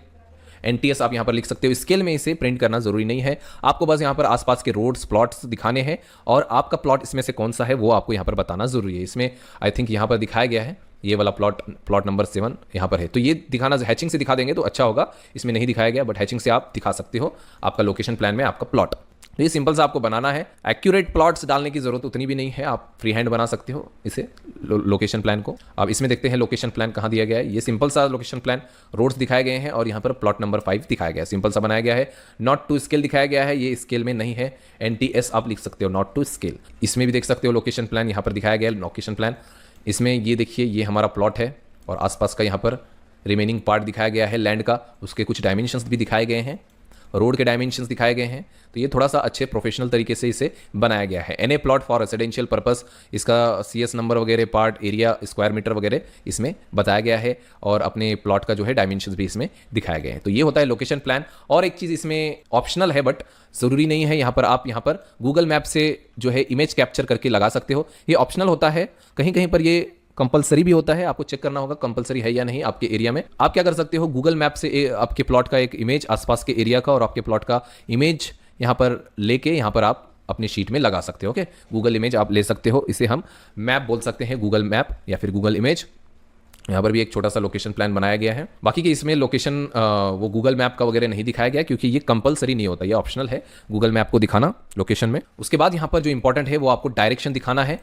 NTS आप यहां पर लिख सकते हो। स्केल में इसे प्रिंट करना जरूरी नहीं है, आपको बस यहां पर आसपास के रोड्स प्लॉट्स दिखाने हैं और आपका प्लॉट इसमें से कौन सा है वो आपको यहां पर बताना जरूरी है। इसमें आई थिंक यहां पर दिखाया गया है ये वाला प्लॉट नंबर 7 यहाँ पर है, तो ये दिखाना हैचिंग से दिखा देंगे तो अच्छा होगा। इसमें नहीं दिखाया गया बट हैचिंग से आप दिखा सकते हो आपका लोकेशन प्लान में आपका प्लॉट। तो ये सिंपल सा आपको बनाना है, एक्यूरेट प्लॉट्स डालने की जरूरत उतनी भी नहीं है, आप फ्री हैंड बना सकते हो इसे लोकेशन प्लान को। अब इसमें देखते हैं लोकेशन प्लान कहाँ दिया गया है। ये सिंपल सा लोकेशन प्लान, रोड्स दिखाए गए हैं और यहाँ पर प्लॉट नंबर 5 दिखाया गया है, सिंपल सा बनाया गया है। नॉट टू स्केल दिखाया गया है, ये स्केल में नहीं है, NTS आप लिख सकते हो, नॉट टू स्केल। इसमें भी देख सकते हो लोकेशन प्लान यहाँ पर दिखाया गया है, लोकेशन प्लान। इसमें ये देखिए ये हमारा प्लॉट है और आसपास का यहाँ पर रिमेनिंग पार्ट दिखाया गया है लैंड का, उसके कुछ डायमेंशंस भी दिखाए गए हैं। रोड के डायमेंशंस दिखाए गए हैं। तो ये थोड़ा सा अच्छे प्रोफेशनल तरीके से इसे बनाया गया है। NA plot for residential purpose, इसका सीएस नंबर वगैरह, पार्ट एरिया, स्क्वायर मीटर वगैरह इसमें बताया गया है और अपने प्लॉट का जो है डायमेंशंस भी इसमें दिखाए गए हैं। तो ये होता है लोकेशन प्लान। और एक चीज़ इसमें ऑप्शनल है बट ज़रूरी नहीं है, आप यहाँ पर गूगल मैप से जो है इमेज कैप्चर करके लगा सकते हो। ये ऑप्शनल होता है, कहीं कहीं पर ये कंपलसरी भी होता है, आपको चेक करना होगा कंपलसरी है या नहीं आपके एरिया में। आप क्या कर सकते हो, गूगल मैप से आपके प्लॉट का एक इमेज, आसपास के एरिया का और आपके प्लॉट का इमेज यहाँ पर लेके यहाँ पर आप अपनी शीट में लगा सकते हो। ओके, गूगल इमेज आप ले सकते हो, इसे हम मैप बोल सकते हैं, गूगल मैप या फिर गूगल इमेज। यहाँ पर भी एक छोटा सा लोकेशन प्लान बनाया गया है। बाकी के इसमें लोकेशन वो गूगल मैप का वगैरह नहीं दिखाया गया क्योंकि ये कंपलसरी नहीं होता, ये ऑप्शनल है गूगल मैप को दिखाना लोकेशन में। उसके बाद यहाँ पर जो इंपॉर्टेंट है वो आपको डायरेक्शन दिखाना है।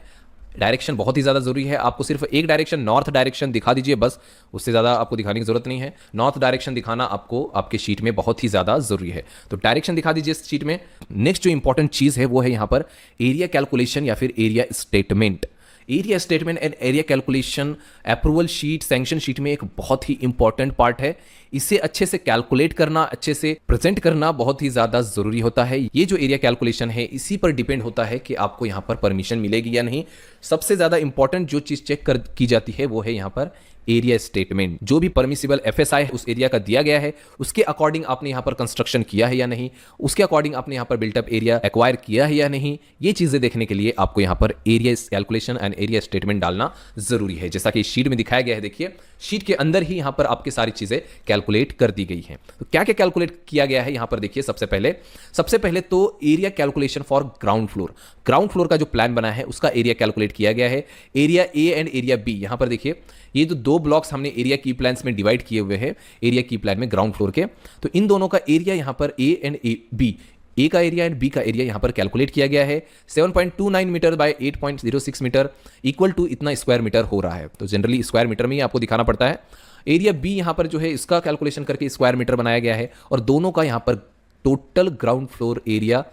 डायरेक्शन बहुत ही ज़्यादा ज़रूरी है। आपको सिर्फ एक डायरेक्शन, नॉर्थ डायरेक्शन दिखा दीजिए बस, उससे ज़्यादा आपको दिखाने की ज़रूरत नहीं है। नॉर्थ डायरेक्शन दिखाना आपको आपके शीट में बहुत ही ज़्यादा ज़रूरी है, तो डायरेक्शन दिखा दीजिए इस शीट में। नेक्स्ट जो इंपॉर्टेंट चीज़ है वो है यहाँ पर एरिया कैलकुलेशन या फिर area statement. Area statement and area calculation approval sheet, sanction sheet में एक बहुत ही इंपॉर्टेंट पार्ट है। इसे अच्छे से कैलकुलेट करना, अच्छे से प्रेजेंट करना बहुत ही ज़्यादा ज़रूरी होता है। ये जो एरिया कैलकुलेशन है इसी पर डिपेंड होता है कि आपको यहाँ पर परमिशन मिलेगी या नहीं। सबसे ज़्यादा इंपॉर्टेंट जो चीज़ चेक की जाती है वो है यहाँ पर एरिया स्टेटमेंट। जो भी परमिसिबल एफएसआई उस एरिया का दिया गया है उसके अकॉर्डिंग आपने यहाँ पर कंस्ट्रक्शन किया है या नहीं, उसके अकॉर्डिंग आपने यहाँ पर बिल्टअप एरिया एक्वायर किया है या नहीं, ये चीज़ें देखने के लिए आपको यहाँ पर area calculation and area statement डालना जरूरी है। जैसा कि शीट में दिखाया गया है, देखिए शीट के अंदर ही यहाँ पर आपकी सारी चीज़ें कैलकुलेट कर दी गई हैं। तो क्या क्या कैलकुलेट किया गया है यहाँ पर देखिए। सबसे पहले तो area calculation for ground floor का जो प्लान बना है उसका एरिया कैलकुलेट किया गया है। Area A and area B, यहाँ पर देखिए ये जो दो ब्लॉक्स हमने एरिया की प्लान्स में डिवाइड किए हुए हैं एरिया की प्लान में ग्राउंड फ्लोर के, तो इन दोनों का एरिया यहाँ पर ए एंड बी, ए का एरिया एंड बी का एरिया यहाँ पर कैलकुलेट किया गया है। 7.29 metre by 8.06 metre equal to इतना स्क्वायर मीटर हो रहा है। तो जनरली स्क्वायर मीटर में ही आपको दिखाना पड़ता है। एरिया बी यहाँ पर जो है इसका कैलकुलेशन करके स्क्वायर मीटर बनाया गया है और दोनों का यहाँ पर total ground floor area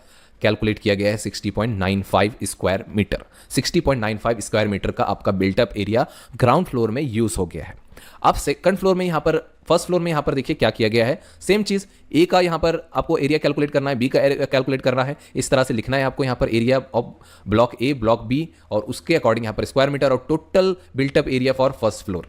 calculate किया गया है 60.95 स्क्वायर मीटर। 60.95 स्क्वायर मीटर का आपका बिल्टअप एरिया ग्राउंड फ्लोर में यूज हो गया है। अब सेकंड फ्लोर में यहाँ पर, फर्स्ट फ्लोर में यहाँ पर देखिए क्या किया गया है। सेम चीज, ए का यहाँ पर आपको एरिया कैलकुलेट करना है, बी का एरिया कैलकुलेट करना है। इस तरह से लिखना है आपको यहाँ पर area of block A, block B और उसके अकॉर्डिंग यहाँ पर स्क्वायर मीटर और total built up area for first floor.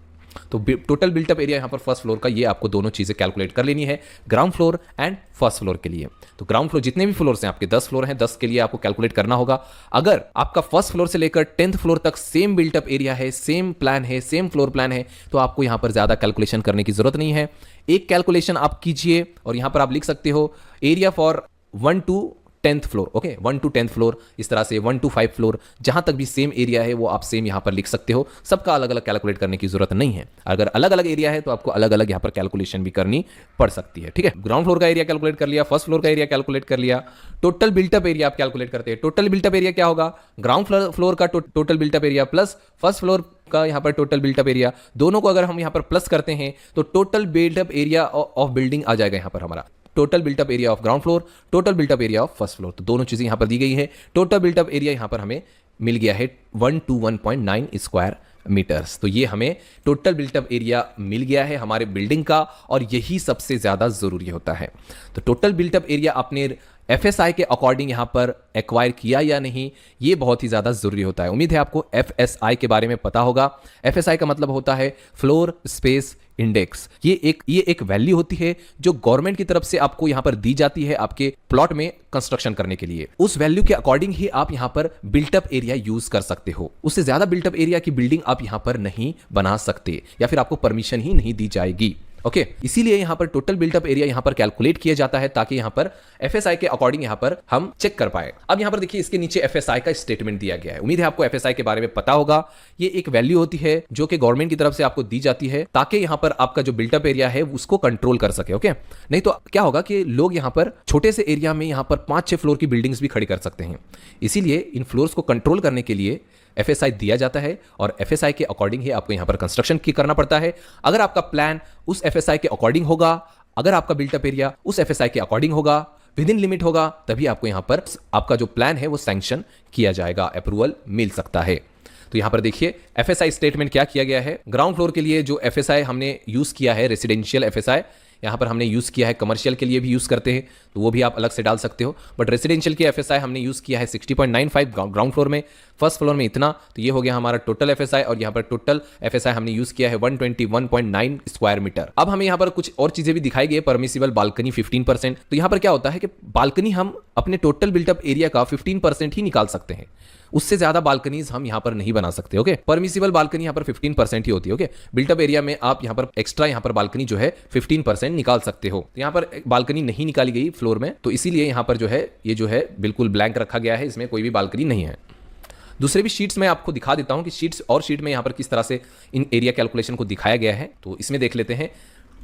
तो टोटल बिल्टअप एरिया यहाँ पर फर्स्ट फ्लोर का ये आपको दोनों चीजें कैलकुलेट कर लेनी है, ground floor and first floor के लिए। तो ग्राउंड फ्लोर जितने भी फ्लोर्स हैं आपके 10 फ्लोर हैं, 10 के लिए आपको कैलकुलेट करना होगा। अगर आपका फर्स्ट फ्लोर से लेकर 10th फ्लोर तक सेम बिल्टअप एरिया है, सेम प्लान है, सेम फ्लोर प्लान है, तो आपको यहाँ पर ज्यादा कैलकुलेशन करने की जरूरत नहीं है। एक कैलकुलेशन आप कीजिए और यहाँ पर आप लिख सकते हो area for 1 to 10th floor. Okay, 1 to 10th floor, इस तरह से 1 to 5 फ्लोर, जहां तक भी सेम एरिया है वो आप सेम यहां पर लिख सकते हो। सबका अलग अलग कैलकुलेट करने की जरूरत नहीं है। अगर अलग अलग एरिया है तो आपको अलग अलग यहां पर कैलकुलेशन भी करनी पड़ सकती है। ठीक है, ग्राउंड फ्लोर का एरिया कैलकुलेट कर लिया, फर्स्ट फ्लोर का एरिया कैलकुलेट कर लिया, टोटल बिल्टअप एरिया आप कैलकुलेट करते हैं। टोटल बिल्टअप एरिया क्या होगा, ग्राउंड फ्लोर का total built up area plus first floor का यहाँ पर टोटल बिल्टअप एरिया, दोनों को अगर हम यहाँ पर प्लस करते हैं तो total built up area of building आ जाएगा यहाँ पर हमारा। Total built up area of ground floor, total built up area of first floor, तो दोनों चीजें यहां पर दी गई है। टोटल बिल्टअप एरिया यहां पर हमें मिल गया है 1 to 1.9 स्क्वायर मीटर्स। तो ये हमें टोटल बिल्टअप एरिया मिल गया है हमारे बिल्डिंग का और यही सबसे ज्यादा जरूरी होता है। तो टोटल बिल्टअप एरिया आपने एफएसआई के अकॉर्डिंग यहां पर एक्वायर किया या नहीं, ये बहुत ही ज्यादा जरूरी होता है। उम्मीद है आपको एफएसआई के बारे में पता होगा। एफएसआई का मतलब होता है फ्लोर स्पेस इंडेक्स। ये एक वैल्यू होती है जो गवर्नमेंट की तरफ से आपको यहां पर दी जाती है आपके प्लॉट में कंस्ट्रक्शन करने के लिए। उस वैल्यू के अकॉर्डिंग ही आप यहां पर बिल्टअप एरिया यूज कर सकते हो। उससे ज्यादा बिल्टअप एरिया की बिल्डिंग आप यहां पर नहीं बना सकते या फिर आपको परमिशन ही नहीं दी जाएगी। ओके, इसीलिए यहां पर टोटल बिल्टअप एरिया यहां पर कैलकुलेट किया जाता है ताकि यहां पर एफएसआई के अकॉर्डिंग यहां पर हम चेक कर पाए। अब यहां पर देखिए इसके नीचे एफएसआई का स्टेटमेंट दिया गया है। उम्मीद है आपको एफएसआई के बारे में पता होगा। ये एक वैल्यू होती है जो कि गवर्नमेंट की तरफ से आपको दी जाती है ताकि यहां पर आपका जो बिल्टअप एरिया है उसको कंट्रोल कर सके। ओके, नहीं तो क्या होगा कि लोग यहां पर छोटे से एरिया में यहां पर 5-6 फ्लोर की बिल्डिंग्स भी खड़ी कर सकते हैं। इसीलिए इन फ्लोर्स को कंट्रोल करने के लिए एफएसआई दिया जाता है और एफएसआई के अकॉर्डिंग ही आपको यहां पर कंस्ट्रक्शन की करना पड़ता है। अगर आपका प्लान उस एफएसआई के अकॉर्डिंग होगा, अगर आपका बिल्टअप एरिया उस एफएसआई के अकॉर्डिंग होगा, विद इन लिमिट होगा, तभी आपको यहां पर आपका जो प्लान है वो सैंक्शन किया जाएगा, अप्रूवल मिल सकता है। तो यहां पर देखिए एफएसआई स्टेटमेंट क्या किया गया है। ग्राउंड फ्लोर के लिए जो एफएसआई हमने यूज किया है रेसिडेंशियल एफएसआई, यहां पर हमने यूज किया है, कमर्शियल के लिए भी यूज करते हैं। तो वो भी आप अलग से डाल सकते हो। बट रेसिडेंशियल की एफएसआई हमने यूज़ किया है 60.95 ग्राउंड फ्लोर में, फर्स्ट फ्लोर में इतना, तो ये हो गया हमारा टोटल एफएसआई। और यहाँ पर टोटल एफएसआई हमने यूज़ किया है 121.9 स्क्वायर मीटर। अब हमें यहाँ पर कुछ और चीज़ें भी दिखाई गई है। Permissible balcony 15%। तो यहाँ पर क्या होता है कि बालकनी हम अपने टोटल बिल्टअप एरिया का 15% ही निकाल सकते हैं, उससे ज्यादा बालकनीज हम यहां पर नहीं बना सकते। ओके, परमिसिबल बालकनी यहां पर 15% ही होती है। ओके, बिल्टअप एरिया में आप यहां पर एक्स्ट्रा यहां पर बालकनी जो है 15% निकाल सकते हो। तो यहां पर बालकनी नहीं निकाली गई फ्लोर में, तो इसीलिए यहां पर जो है ये जो है बिल्कुल ब्लैंक रखा गया है, इसमें कोई भी बालकनी नहीं है। दूसरे भी शीट्स में आपको दिखा देता हूं कि शीट्स और शीट में यहां पर किस तरह से इन एरिया कैलकुलेशन को दिखाया गया है। तो इसमें देख लेते हैं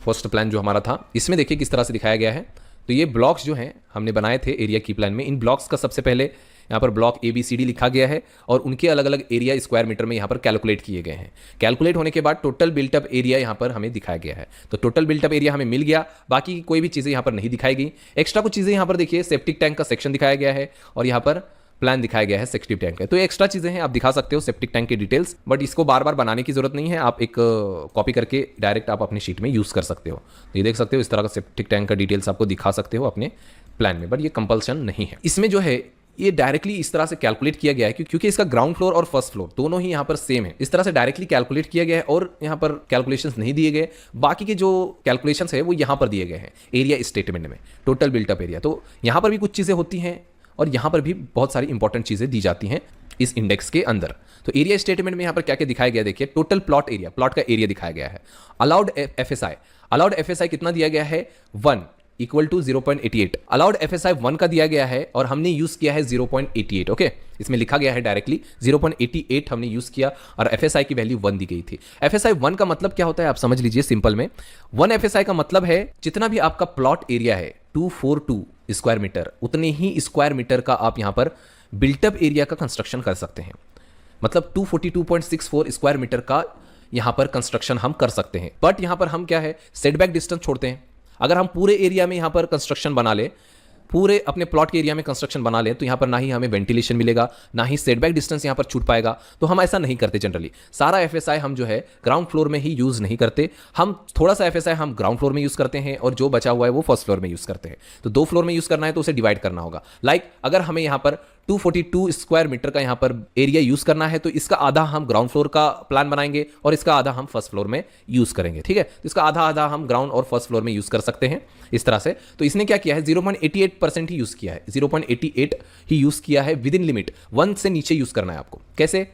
फर्स्ट प्लान जो हमारा था, इसमें देखिए किस तरह से दिखाया गया है। तो ये ब्लॉक्स जो हैं हमने बनाए थे एरिया की प्लान में, इन ब्लॉक्स का सबसे पहले यहाँ पर ब्लॉक ABCD लिखा गया है और उनके अलग अलग एरिया स्क्वायर मीटर में यहाँ पर कैलकुलेट किए गए हैं। कैलकुलेट होने के बाद टोटल बिल्टअप एरिया यहाँ पर हमें दिखाया गया है। तो टोटल बिल्टअप एरिया हमें मिल गया, बाकी कोई भी चीज़ें यहाँ पर नहीं दिखाई गई। एक्स्ट्रा कुछ चीज़ें यहाँ पर देखिए, सेप्टिक टैंक का सेक्शन दिखाया गया है और यहाँ पर प्लान दिखाया गया है सेप्टिक टैंक का। तो एक्स्ट्रा चीज़ें हैं, आप दिखा सकते हो सेप्टिक टैंक की डिटेल्स, बट इसको बार बार बनाने की जरूरत नहीं है। आप एक कॉपी करके डायरेक्ट आप अपनी शीट में यूज़ कर सकते हो। तो ये देख सकते हो इस तरह का सेप्टिक टैंक का डिटेल्स आपको दिखा सकते हो अपने प्लान में, बट ये कंपल्सन नहीं है। इसमें जो है ये डायरेक्टली इस तरह से कैलकुलेट किया गया है क्योंकि इसका ग्राउंड फ्लोर और फर्स्ट फ्लोर दोनों ही यहाँ पर सेम है। इस तरह से डायरेक्टली कैलकुलेट किया गया है और यहाँ पर कैलकुलेशंस नहीं दिए गए। बाकी के जो कैलकुलेशंस है वो यहाँ पर दिए गए हैं एरिया स्टेटमेंट में, टोटल बिल्टअप एरिया। तो यहाँ पर भी कुछ चीज़ें होती हैं और यहाँ पर भी बहुत सारी इंपॉर्टेंट चीज़ें दी जाती हैं इस इंडेक्स के अंदर। तो एरिया स्टेटमेंट में यहाँ पर क्या क्या दिखाया गया देखिए, टोटल प्लॉट एरिया, प्लॉट का एरिया दिखाया गया है। अलाउड एफएसआई कितना दिया गया है 1 इक्वल टू 0.88। अलाउड एफएसआई 1 का दिया गया है और हमने यूज किया है 0.88। ओके, इसमें लिखा गया है डायरेक्टली 0.88 हमने यूज किया और एफएसआई की वैल्यू 1 दी गई थी। एफएसआई 1 का मतलब क्या होता है आप समझ लीजिए सिंपल में। 1 एफएसआई का मतलब है जितना भी आपका प्लॉट एरिया है 242 स्क्वायर मीटर, उतने ही स्क्वायर मीटर का आप यहां पर बिल्टअप एरिया का कंस्ट्रक्शन कर सकते हैं। मतलब 242.64 स्क्वायर मीटर का यहां पर कंस्ट्रक्शन हम कर सकते हैं। बट यहां पर हम क्या है, सेटबैक डिस्टेंस छोड़ते हैं। अगर हम पूरे एरिया में यहां पर कंस्ट्रक्शन बना ले, पूरे अपने प्लॉट के एरिया में कंस्ट्रक्शन बना लें, तो यहां पर ना ही हमें वेंटिलेशन मिलेगा, ना ही सेटबैक डिस्टेंस यहां पर छूट पाएगा। तो हम ऐसा नहीं करते जनरली। सारा एफएसआई हम जो है ग्राउंड फ्लोर में ही यूज नहीं करते। हम थोड़ा सा एफएसआई हम ग्राउंड फ्लोर में यूज करते हैं और जो बचा हुआ है वो फर्स्ट फ्लोर में यूज करते हैं। तो 2 फ्लोर में यूज करना है तो उसे डिवाइड करना होगा। लाइक अगर हमें यहां पर 242 स्क्वायर मीटर का यहां पर एरिया यूज करना है तो इसका आधा हम ग्राउंड फ्लोर का प्लान बनाएंगे और इसका आधा हम फर्स्ट फ्लोर में यूज करेंगे। ठीक है, तो इसका आधा आधा हम ग्राउंड और फर्स्ट फ्लोर में यूज कर सकते हैं इस तरह से। तो इसने क्या किया है 0.88% ही यूज किया है, 0.88 ही यूज किया है विद इन लिमिट। 1 से नीचे यूज करना है आपको। कैसे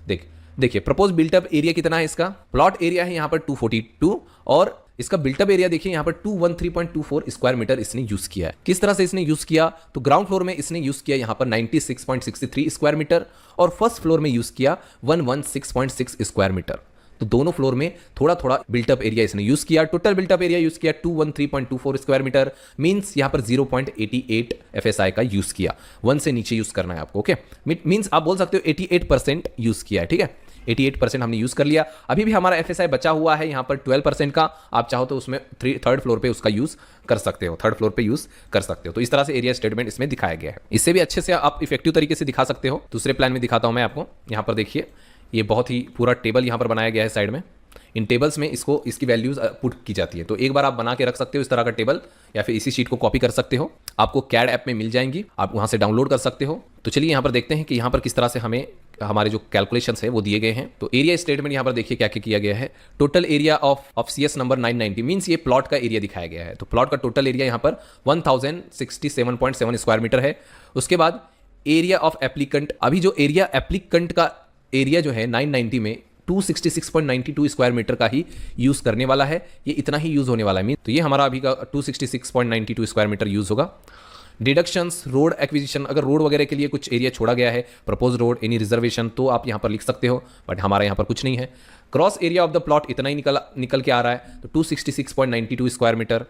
देखिए प्रपोज बिल्टअप एरिया कितना है, इसका प्लॉट एरिया है यहां पर 242 और इसका बिल्टअप एरिया देखिए यहां पर 213.24 स्क्वायर मीटर इसने यूज किया है। किस तरह से इसने यूज किया, तो ग्राउंड फ्लोर में इसने यूज किया यहां पर 96.63 स्क्वायर मीटर और फर्स्ट फ्लोर में यूज किया 116.6 स्क्वायर मीटर। तो दोनों फ्लोर में थोड़ा थोड़ा बिल्टअप एरिया इसने यूज किया। टोटल बिल्टअप एरिया यूज किया 213.24 स्क्वायर मीटर, मींस यहां पर 0.88 एफएसआई का यूज किया। 1 से नीचे यूज करना है आपको। ओके, मींस आप बोल सकते हो 88% यूज किया है। ठीक है, 88% हमने यूज कर लिया। अभी भी हमारा एफएसआई बचा हुआ है यहां पर 12% का। आप चाहो तो उसमें थर्ड फ्लोर पे उसका यूज कर सकते हो, थर्ड फ्लोर पे यूज कर सकते हो। तो इस तरह से एरिया स्टेटमेंट इसमें दिखाया गया है। इससे भी अच्छे से आप इफेक्टिव तरीके से दिखा सकते हो। दूसरे प्लान में दिखाता हूं मैं आपको। यहां पर देखिए ये बहुत ही पूरा टेबल यहां पर बनाया गया है साइड में। इन टेबल्स में इसकी वैल्यूज पुट की जाती है। तो एक बार आप बना के रख सकते हो इस तरह का टेबल, या फिर इसी शीट को कॉपी कर सकते हो। आपको कैड ऐप में मिल जाएंगी, आप वहां से डाउनलोड कर सकते हो। तो चलिए यहां पर देखते हैं कि यहां पर किस तरह से हमें हमारे जो कैलकुलेशंस है वो दिए गए हैं। तो एरिया स्टेटमेंट यहां पर देखिए क्या क्या किया गया है। Total area of CS number 990 means ये प्लॉट का एरिया दिखाया गया है। तो प्लॉट का टोटल एरिया यहां पर 1067.7 स्क्वायर मीटर है। उसके बाद एरिया ऑफ एप्लीकेंट, अभी जो एरिया एप्लीकेंट का एरिया जो है 990 में 266.92 स्क्वायर मीटर का ही यूज करने वाला है। ये इतना ही यूज होने वाला है। तो ये हमारा अभी का 266.92 स्क्वायर मीटर यूज होगा। डिडक्शंस, रोड एक्विजिशन, अगर रोड वगैरह के लिए कुछ एरिया छोड़ा गया है, प्रपोज रोड, एनी रिजर्वेशन, तो आप यहाँ पर लिख सकते हो, बट हमारा यहाँ पर कुछ नहीं है। Cross area of the plot इतना ही निकल के आ रहा है, तो 266.92 स्क्वायर मीटर।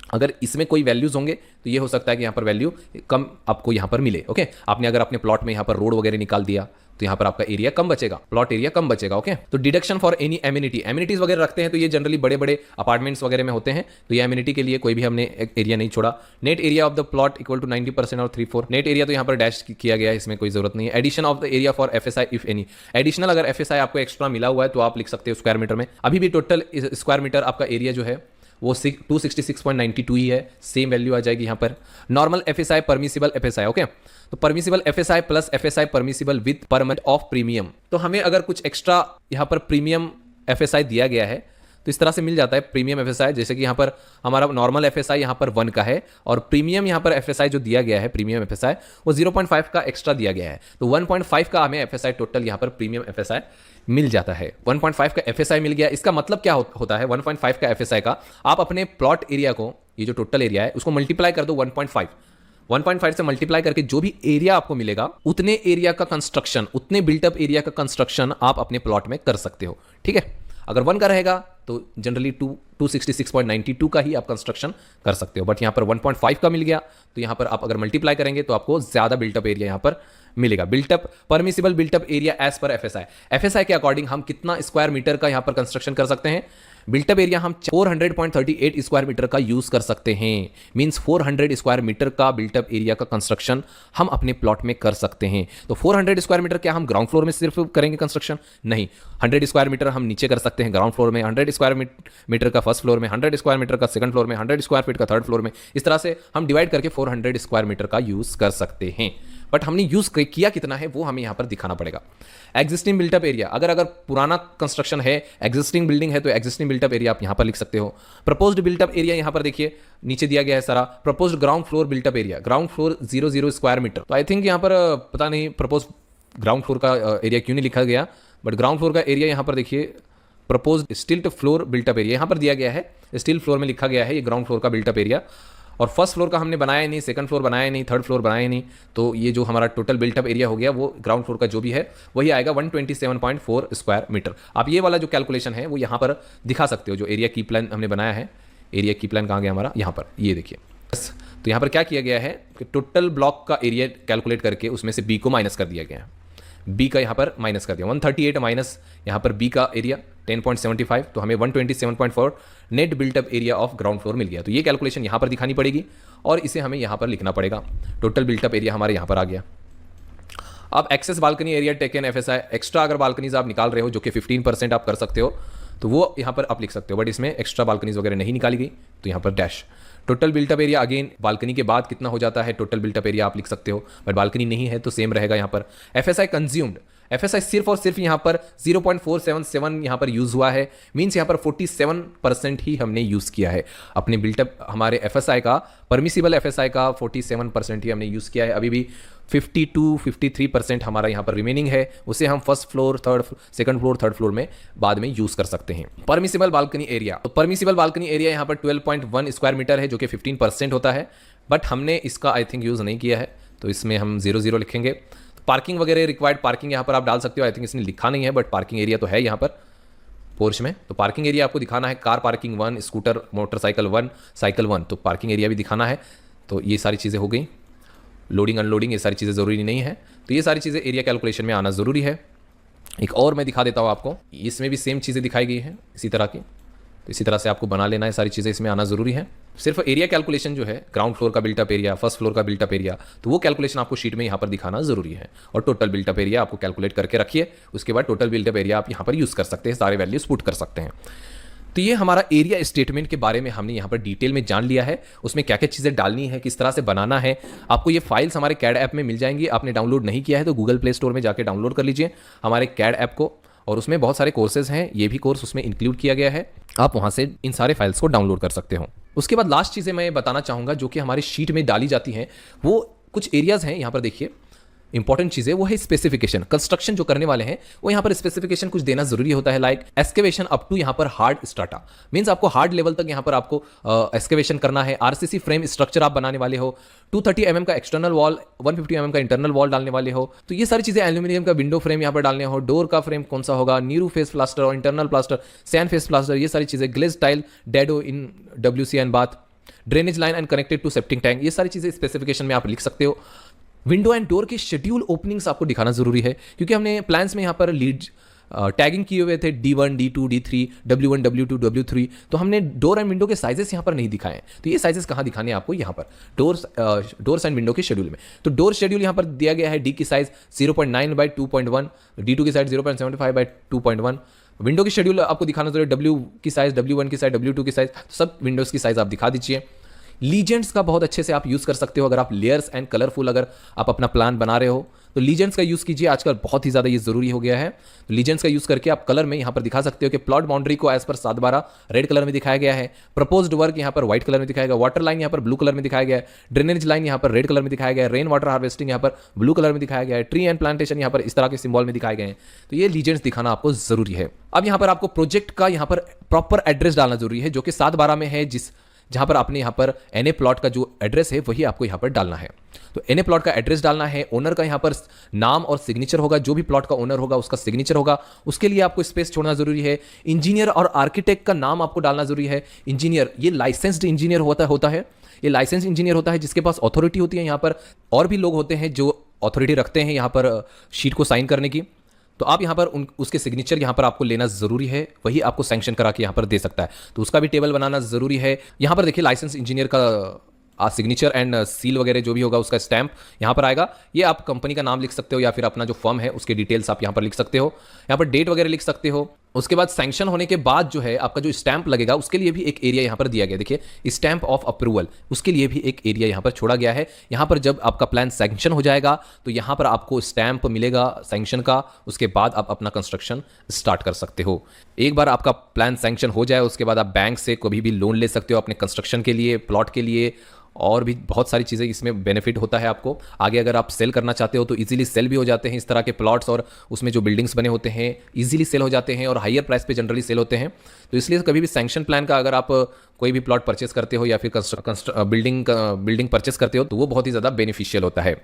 अगर इसमें कोई वैल्यूज होंगे तो ये हो सकता है कि यहाँ पर वैल्यू कम आपको यहाँ पर मिले। ओके, आपने अगर अपने प्लॉट में यहाँ पर रोड वगैरह निकाल दिया तो यहाँ पर आपका एरिया कम बचेगा, प्लॉट एरिया कम बचेगा। ओके, तो डिडक्शन फॉर एनी एमिनिटीज वगैरह रखते हैं तो ये जनरली बड़े बड़े अपार्टमेंट्स वगैरह में होते हैं। तो ये एमिनिटी के लिए कोई भी हमने एरिया नहीं छोड़ा। Net area of the plot equal to 90% और 3/4। नेट एरिया तो यहाँ पर डैश किया गया है, इसमें कोई जरूरत नहीं है। Addition of the area for FSI if any, additional अगर एफएसआई आपको एक्स्ट्रा मिला हुआ है तो आप लिख सकते हो स्क्वायर मीटर में। अभी भी टोटल स्क्वायर मीटर आपका एरिया जो है वो 266.92 ही है, सेम वैल्यू आ जाएगी यहाँ पर। Normal FSI, permissible FSI, okay. तो permissible FSI plus FSI permissible with per month of premium. तो हमें अगर कुछ एक्स्ट्रा यहाँ पर प्रीमियम एफएसआई दिया गया है तो इस तरह से मिल जाता है प्रीमियम एफएसआई। जैसे कि यहाँ पर हमारा नॉर्मल एफएसआई यहाँ पर 1 का है और प्रीमियम यहाँ पर एफएसआई जो दिया गया है प्रीमियम एफएसआई वो 0.5 का एक्स्ट्रा दिया गया है। तो 1.5 का हमें एफएसआई टोटल यहाँ पर प्रीमियम एफएसआई मिल जाता है। 1.5 का एफएसआई मिल गया। इसका मतलब क्या होता है 1.5 का एफएसआई का, आप अपने प्लॉट एरिया को, ये जो टोटल एरिया है उसको मल्टीप्लाई कर दो 1.5 से मल्टीप्लाई करके जो भी एरिया आपको मिलेगा उतने एरिया का कंस्ट्रक्शन, उतने बिल्टअप एरिया का कंस्ट्रक्शन आप अपने प्लॉट में कर सकते हो। ठीक है, अगर 1 का रहेगा तो जनरली 266.92 का ही आप कंस्ट्रक्शन कर सकते हो, बट यहाँ पर 1.5 का मिल गया तो यहाँ पर आप अगर मल्टीप्लाई करेंगे तो आपको ज्यादा बिल्टअप एरिया यहाँ पर मिलेगा। Built up permissible built up area as per FSI, FSI के अकॉर्डिंग हम कितना स्क्वायर मीटर का यहाँ पर कंस्ट्रक्शन कर सकते हैं। बिल्टअप एरिया हम 400.38 स्क्वायर मीटर का यूज कर सकते हैं। मींस 400 स्क्वायर मीटर का बिल्टअप एरिया का कंस्ट्रक्शन हम अपने प्लॉट में कर सकते हैं। तो 400 स्क्वायर मीटर क्या हम ग्राउंड फ्लोर में सिर्फ करेंगे कंस्ट्रक्शन? नहीं, 100 स्क्वायर मीटर हम नीचे कर सकते हैं ग्राउंड फ्लोर में, 100 स्क्वायर मीटर का फर्स्ट फ्लोर में, 100 स्क्वायर मीटर का सेकंड फ्लोर में, 100 स्क्वायर फीट का थर्ड फ्लोर में। इस तरह से हम डिवाइड करके 400 स्क्वायर मीटर का यूज कर सकते हैं। बट हमने यूज किया कितना है वो हमें यहां पर दिखाना पड़ेगा। एग्जिस्टिंग बिल्टअप एरिया, अगर पुराना कंस्ट्रक्शन है, एग्जिस्टिंग बिल्डिंग है तो एग्जिस्टिंग बिल्टअप एरिया आप यहां पर लिख सकते हो। प्रपोज्ड बिल्टअप एरिया यहां पर देखिए नीचे दिया गया है सारा। Proposed ground floor built up area, ground floor 00 square metre. तो आई थिंक यहां पर पता नहीं प्रपोज ग्राउंड फ्लोर का एरिया क्यों नहीं लिखा गया, बट ग्राउंड फ्लोर का एरिया यहां पर देखिए प्रपोज्ड स्टिल्ट फ्लोर बिल्टअप एरिया यहां पर दिया गया है, स्टील फ्लोर में लिखा गया है ये ग्राउंड फ्लोर का बिल्टअप एरिया। और फर्स्ट फ्लोर का हमने बनाया नहीं, सेकंड फ्लोर बनाया नहीं, थर्ड फ्लोर बनाया नहीं, तो ये जो हमारा टोटल बिल्टअप एरिया हो गया वो ग्राउंड फ्लोर का जो भी है वही आएगा 127.4 स्क्वायर मीटर। आप ये वाला जो कैलकुलेशन है वो यहाँ पर दिखा सकते हो। जो एरिया की प्लान हमने बनाया है, एरिया की प्लान कहाँ गया हमारा, यहाँ पर ये देखिए। तो यहाँ पर क्या किया गया है कि टोटल ब्लॉक का एरिया कैलकुलेट करके उसमें से बी को माइनस कर दिया गया है। बी का यहाँ पर माइनस कर दिया 138 माइनस यहाँ पर बी का एरिया 10.75, तो हमें 127.4 net built up area of ground flour mill गया। तो ये कैलकुलेशन यहाँ पर दिखानी पड़ेगी और इसे हमें यहाँ पर लिखना पड़ेगा। टोटल बिल्टअप एरिया हमारे यहाँ पर आ गया। अब excess balcony area taken FSI, extra अगर बालकनीज आप निकाल रहे हो जो कि 15% आप कर सकते हो तो वो यहाँ पर आप लिख सकते हो, बट इसमें एक्स्ट्रा बालकनीज वगैरह नहीं निकाली गई तो यहाँ पर dash. Total built up area again balcony के बाद कितना हो जाता है टोटल बिल्टअप एरिया आप लिख सकते हो, बट बालकनी नहीं है तो सेम रहेगा यहाँ पर। एफएसआई कंज्यूम्ड, एफएसआई सिर्फ और सिर्फ यहाँ पर 0.477 यहाँ पर यूज हुआ है। मींस यहाँ पर 47% ही हमने यूज किया है अपने बिल्टअप, हमारे एफएसआई का, परमिसिबल एफएसआई का 47% ही हमने यूज किया है। अभी भी 52-53% हमारा यहाँ पर रिमेनिंग है, उसे हम first floor, second floor, third floor में बाद में यूज कर सकते हैं। परमिसिबल बालकनी एरिया, तो परमिसिबल बालकनी एरिया यहाँ पर 12.1 स्क्वायर मीटर है जो कि 15% होता है, बट हमने इसका आई थिंक यूज नहीं किया है तो इसमें हम 0 लिखेंगे। पार्किंग वगैरह रिक्वायर्ड पार्किंग यहाँ पर आप डाल सकते हो, आई थिंक इसने लिखा नहीं है बट पार्किंग एरिया तो है यहाँ पर पोर्च में। तो पार्किंग एरिया आपको दिखाना है, car parking 1, scooter motorcycle 1, cycle 1, तो पार्किंग एरिया भी दिखाना है। तो ये सारी चीज़ें हो गई। लोडिंग अनलोडिंग ये सारी चीज़ें ज़रूरी नहीं है, तो ये सारी चीज़ें एरिया कैलकुलेशन में आना ज़रूरी है। एक और मैं दिखा देता हूँ आपको, इसमें भी सेम चीज़ें दिखाई गई हैं इसी तरह की, तो इसी तरह से आपको बना लेना है, सारी चीज़ें इसमें आना ज़रूरी है। सिर्फ एरिया कैलकुलेशन जो है ग्राउंड फ्लोर का बिल्टअप एरिया, फर्स्ट फ्लोर का बिल्टअप एरिया, तो वो कैलकुलेशन आपको शीट में यहाँ पर दिखाना ज़रूरी है। और टोटल बिल्टअप एरिया आपको कैलकुलेट करके रखिए, उसके बाद टोटल बिल्टअप एरिया आप यहाँ पर यूज़ कर सकते हैं, सारे वैल्यूज पुट कर सकते हैं। तो ये हमारा एरिया स्टेटमेंट के बारे में हमने यहाँ पर डिटेल में जान लिया है, उसमें क्या क्या चीज़ें डालनी है, किस तरह से बनाना है। आपको ये फाइल्स हमारे कैड ऐप में मिल जाएंगी। आपने डाउनलोड नहीं किया है तो गूगल प्ले स्टोर में जाकर डाउनलोड कर लीजिए हमारे कैड ऐप को, और उसमें बहुत सारे कोर्सेज हैं, ये भी कोर्स उसमें इंक्लूड किया गया है। आप वहाँ से इन सारे फाइल्स को डाउनलोड कर सकते हो। उसके बाद लास्ट चीज़ें मैं बताना चाहूँगा जो कि हमारी शीट में डाली जाती हैं, वो कुछ एरियाज़ हैं यहाँ पर देखिए इंपॉर्टेंट चीज़ है, वो है स्पेसिफिकेशन। कंस्ट्रक्शन जो करने वाले हैं वो यहाँ पर स्पेसिफिकेशन कुछ देना जरूरी होता है, लाइक एक्सकेवेशन अप टू यहाँ पर हार्ड स्टार्टा, मींस आपको हार्ड लेवल तक यहाँ पर आपको एक्सकेवेशन करना है। आरसीसी फ्रेम स्ट्रक्चर आप बनाने वाले हो, 230 mm का एक्सटर्नल वॉल, 150 mm का इंटरनल वॉल डालने वाले हो, तो ये सारी चीज़ें, एल्यूमिनियम का विंडो फ्रेम यहाँ पर डालने हो, डोर का फ्रेम कौन सा होगा, नीरू फेस प्लास्टर और internal plaster, sand face plaster, ये सारी चीज़ें, glaze tile, dado in WC and bath, drainage line and connected to septic tank, ये सारी चीज़ें स्पेसिफिकेशन में आप लिख सकते हो। विंडो एंड डोर के शेड्यूल ओपनिंग्स आपको दिखाना जरूरी है, क्योंकि हमने प्लान्स में यहाँ पर लीड टैगिंग किए हुए थे D1, D2, D3, W1, W2, W3, तो हमने डोर एंड विंडो के साइजेस यहाँ पर नहीं दिखाए। तो ये साइजेस कहाँ दिखाने हैं आपको, यहाँ पर डोर्स एंड विंडो के शेड्यूल में। तो डोर शेड्यूल यहाँ पर दिया गया है, D की साइज 0.9 by 2.1, D2 की साइज 0.75 by 2.1, विंडो की शेड्यूल आपको दिखाना जरूरी है, W की साइज, W1 की साइज, W2 की साइज, सब विंडोज़ की साइज आप दिखा दीजिए। लीजेंड्स का बहुत अच्छे से आप यूज़ कर सकते हो अगर आप लेयर्स एंड कलरफुल अगर आप अपना प्लान बना रहे हो तो लीजेंड्स का यूज़ कीजिए, आजकल बहुत ही ज़्यादा ये ज़रूरी हो गया है। तो लीजेंड्स का यूज़ करके आप कलर में यहाँ पर दिखा सकते हो कि प्लॉट बाउंड्री को एज पर 7/12 रेड कलर में दिखाया गया है, प्रपोज्ड वर्क यहाँ पर व्हाइट कलर में दिखाया गया, वाटर लाइन यहाँ पर ब्लू कलर में दिखाया गया है, ड्रेनेज लाइन यहाँ पर रेड कलर में दिखाया गया है, रेन वाटर हार्वेस्टिंग यहाँ पर ब्लू कलर में दिखाया गया है, ट्री एंड प्लांटेशन यहाँ पर इस तरह के सिंबल में दिखाए गए हैं। तो ये लीजेंड्स दिखाना आपको ज़रूरी है। अब यहाँ पर आपको प्रोजेक्ट का यहाँ पर प्रॉपर एड्रेस डालना जरूरी है जो कि 7/12 में है, जहां पर आपने यहाँ पर एनए प्लॉट का जो एड्रेस है वही आपको यहाँ पर डालना है। तो एनए प्लॉट का एड्रेस डालना है, ओनर का यहाँ पर नाम और सिग्नेचर होगा, जो भी प्लॉट का ओनर होगा उसका सिग्नेचर होगा, उसके लिए आपको स्पेस छोड़ना जरूरी है। इंजीनियर और आर्किटेक्ट का नाम आपको डालना जरूरी है। इंजीनियर ये लाइसेंस्ड इंजीनियर होता है, ये लाइसेंस इंजीनियर होता है जिसके पास अथॉरिटी होती है। यहाँ पर और भी लोग होते हैं जो अथॉरिटी रखते हैं यहाँ पर शीट को साइन करने की, तो आप यहाँ पर उसके सिग्नेचर यहाँ पर आपको लेना जरूरी है, वही आपको सैंक्शन करा के यहाँ पर दे सकता है। तो उसका भी टेबल बनाना जरूरी है। यहाँ पर देखिए लाइसेंस इंजीनियर का सिग्नेचर एंड सील वगैरह जो भी होगा उसका स्टैंप यहाँ पर आएगा। ये आप कंपनी का नाम लिख सकते हो या फिर अपना जो फर्म है उसके डिटेल्स आप यहाँ पर लिख सकते हो, यहाँ पर डेट वगैरह लिख सकते हो। उसके बाद सैंक्शन होने के बाद जो है आपका जो स्टैंप लगेगा उसके लिए भी एक एरिया यहाँ पर दिया गया, देखिए स्टैंप ऑफ अप्रूवल, उसके लिए भी एक एरिया यहाँ पर छोड़ा गया है। यहाँ पर जब आपका प्लान सैंक्शन हो जाएगा तो यहाँ पर आपको स्टैंप मिलेगा सैंक्शन का, उसके बाद आप अपना कंस्ट्रक्शन स्टार्ट कर सकते हो। एक बार आपका प्लान सैंक्शन हो जाए उसके बाद आप बैंक से कभी भी लोन ले सकते हो अपने कंस्ट्रक्शन के लिए, प्लॉट के लिए, और भी बहुत सारी चीज़ें इसमें बेनिफिट होता है आपको। आगे अगर आप सेल करना चाहते हो तो इजीली सेल भी हो जाते हैं इस तरह के प्लॉट्स, और उसमें जो बिल्डिंग्स बने होते हैं इजीली सेल हो जाते हैं और हायर प्राइस पे जनरली सेल होते हैं। तो इसलिए कभी भी सैंक्शन प्लान का अगर आप कोई भी प्लॉट परचेस करते हो या फिर बिल्डिंग परचेस करते हो तो वो बहुत ही ज़्यादा बेनिफिशियल होता है।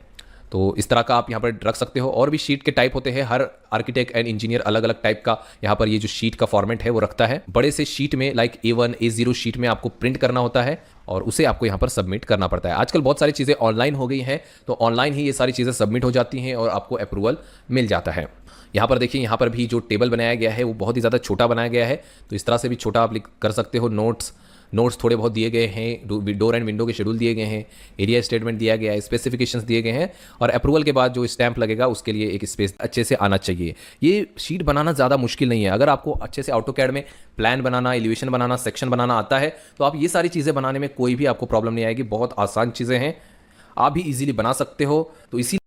तो इस तरह का आप यहाँ पर रख सकते हो। और भी शीट के टाइप होते हैं, हर आर्किटेक्ट एंड इंजीनियर अलग अलग टाइप का यहाँ पर ये जो शीट का फॉर्मेट है वो रखता है। बड़े से शीट में लाइक A1 A0 शीट में आपको प्रिंट करना होता है और उसे आपको यहाँ पर सबमिट करना पड़ता है। आजकल बहुत सारी चीज़ें ऑनलाइन हो गई हैं, तो ऑनलाइन ही ये सारी चीज़ें सबमिट हो जाती हैं और आपको अप्रूवल मिल जाता है। यहाँ पर देखिए, यहाँ पर भी जो टेबल बनाया गया है वो बहुत ही ज़्यादा छोटा बनाया गया है, तो इस तरह से भी छोटा आप कर सकते हो। नोट्स थोड़े बहुत दिए गए हैं, डोर एंड विंडो के शेड्यूल दिए गए हैं, एरिया स्टेटमेंट दिया गया है, स्पेसिफिकेशंस दिए गए हैं, और अप्रूवल के बाद जो स्टैंप लगेगा उसके लिए एक स्पेस अच्छे से आना चाहिए। ये शीट बनाना ज़्यादा मुश्किल नहीं है। अगर आपको अच्छे से ऑटोकैड में प्लान बनाना, एलिवेशन बनाना, सेक्शन बनाना आता है तो आप ये सारी चीज़ें बनाने में कोई भी आपको प्रॉब्लम नहीं आएगी। बहुत आसान चीज़ें हैं, आप भी ईजिली बना सकते हो। तो इसी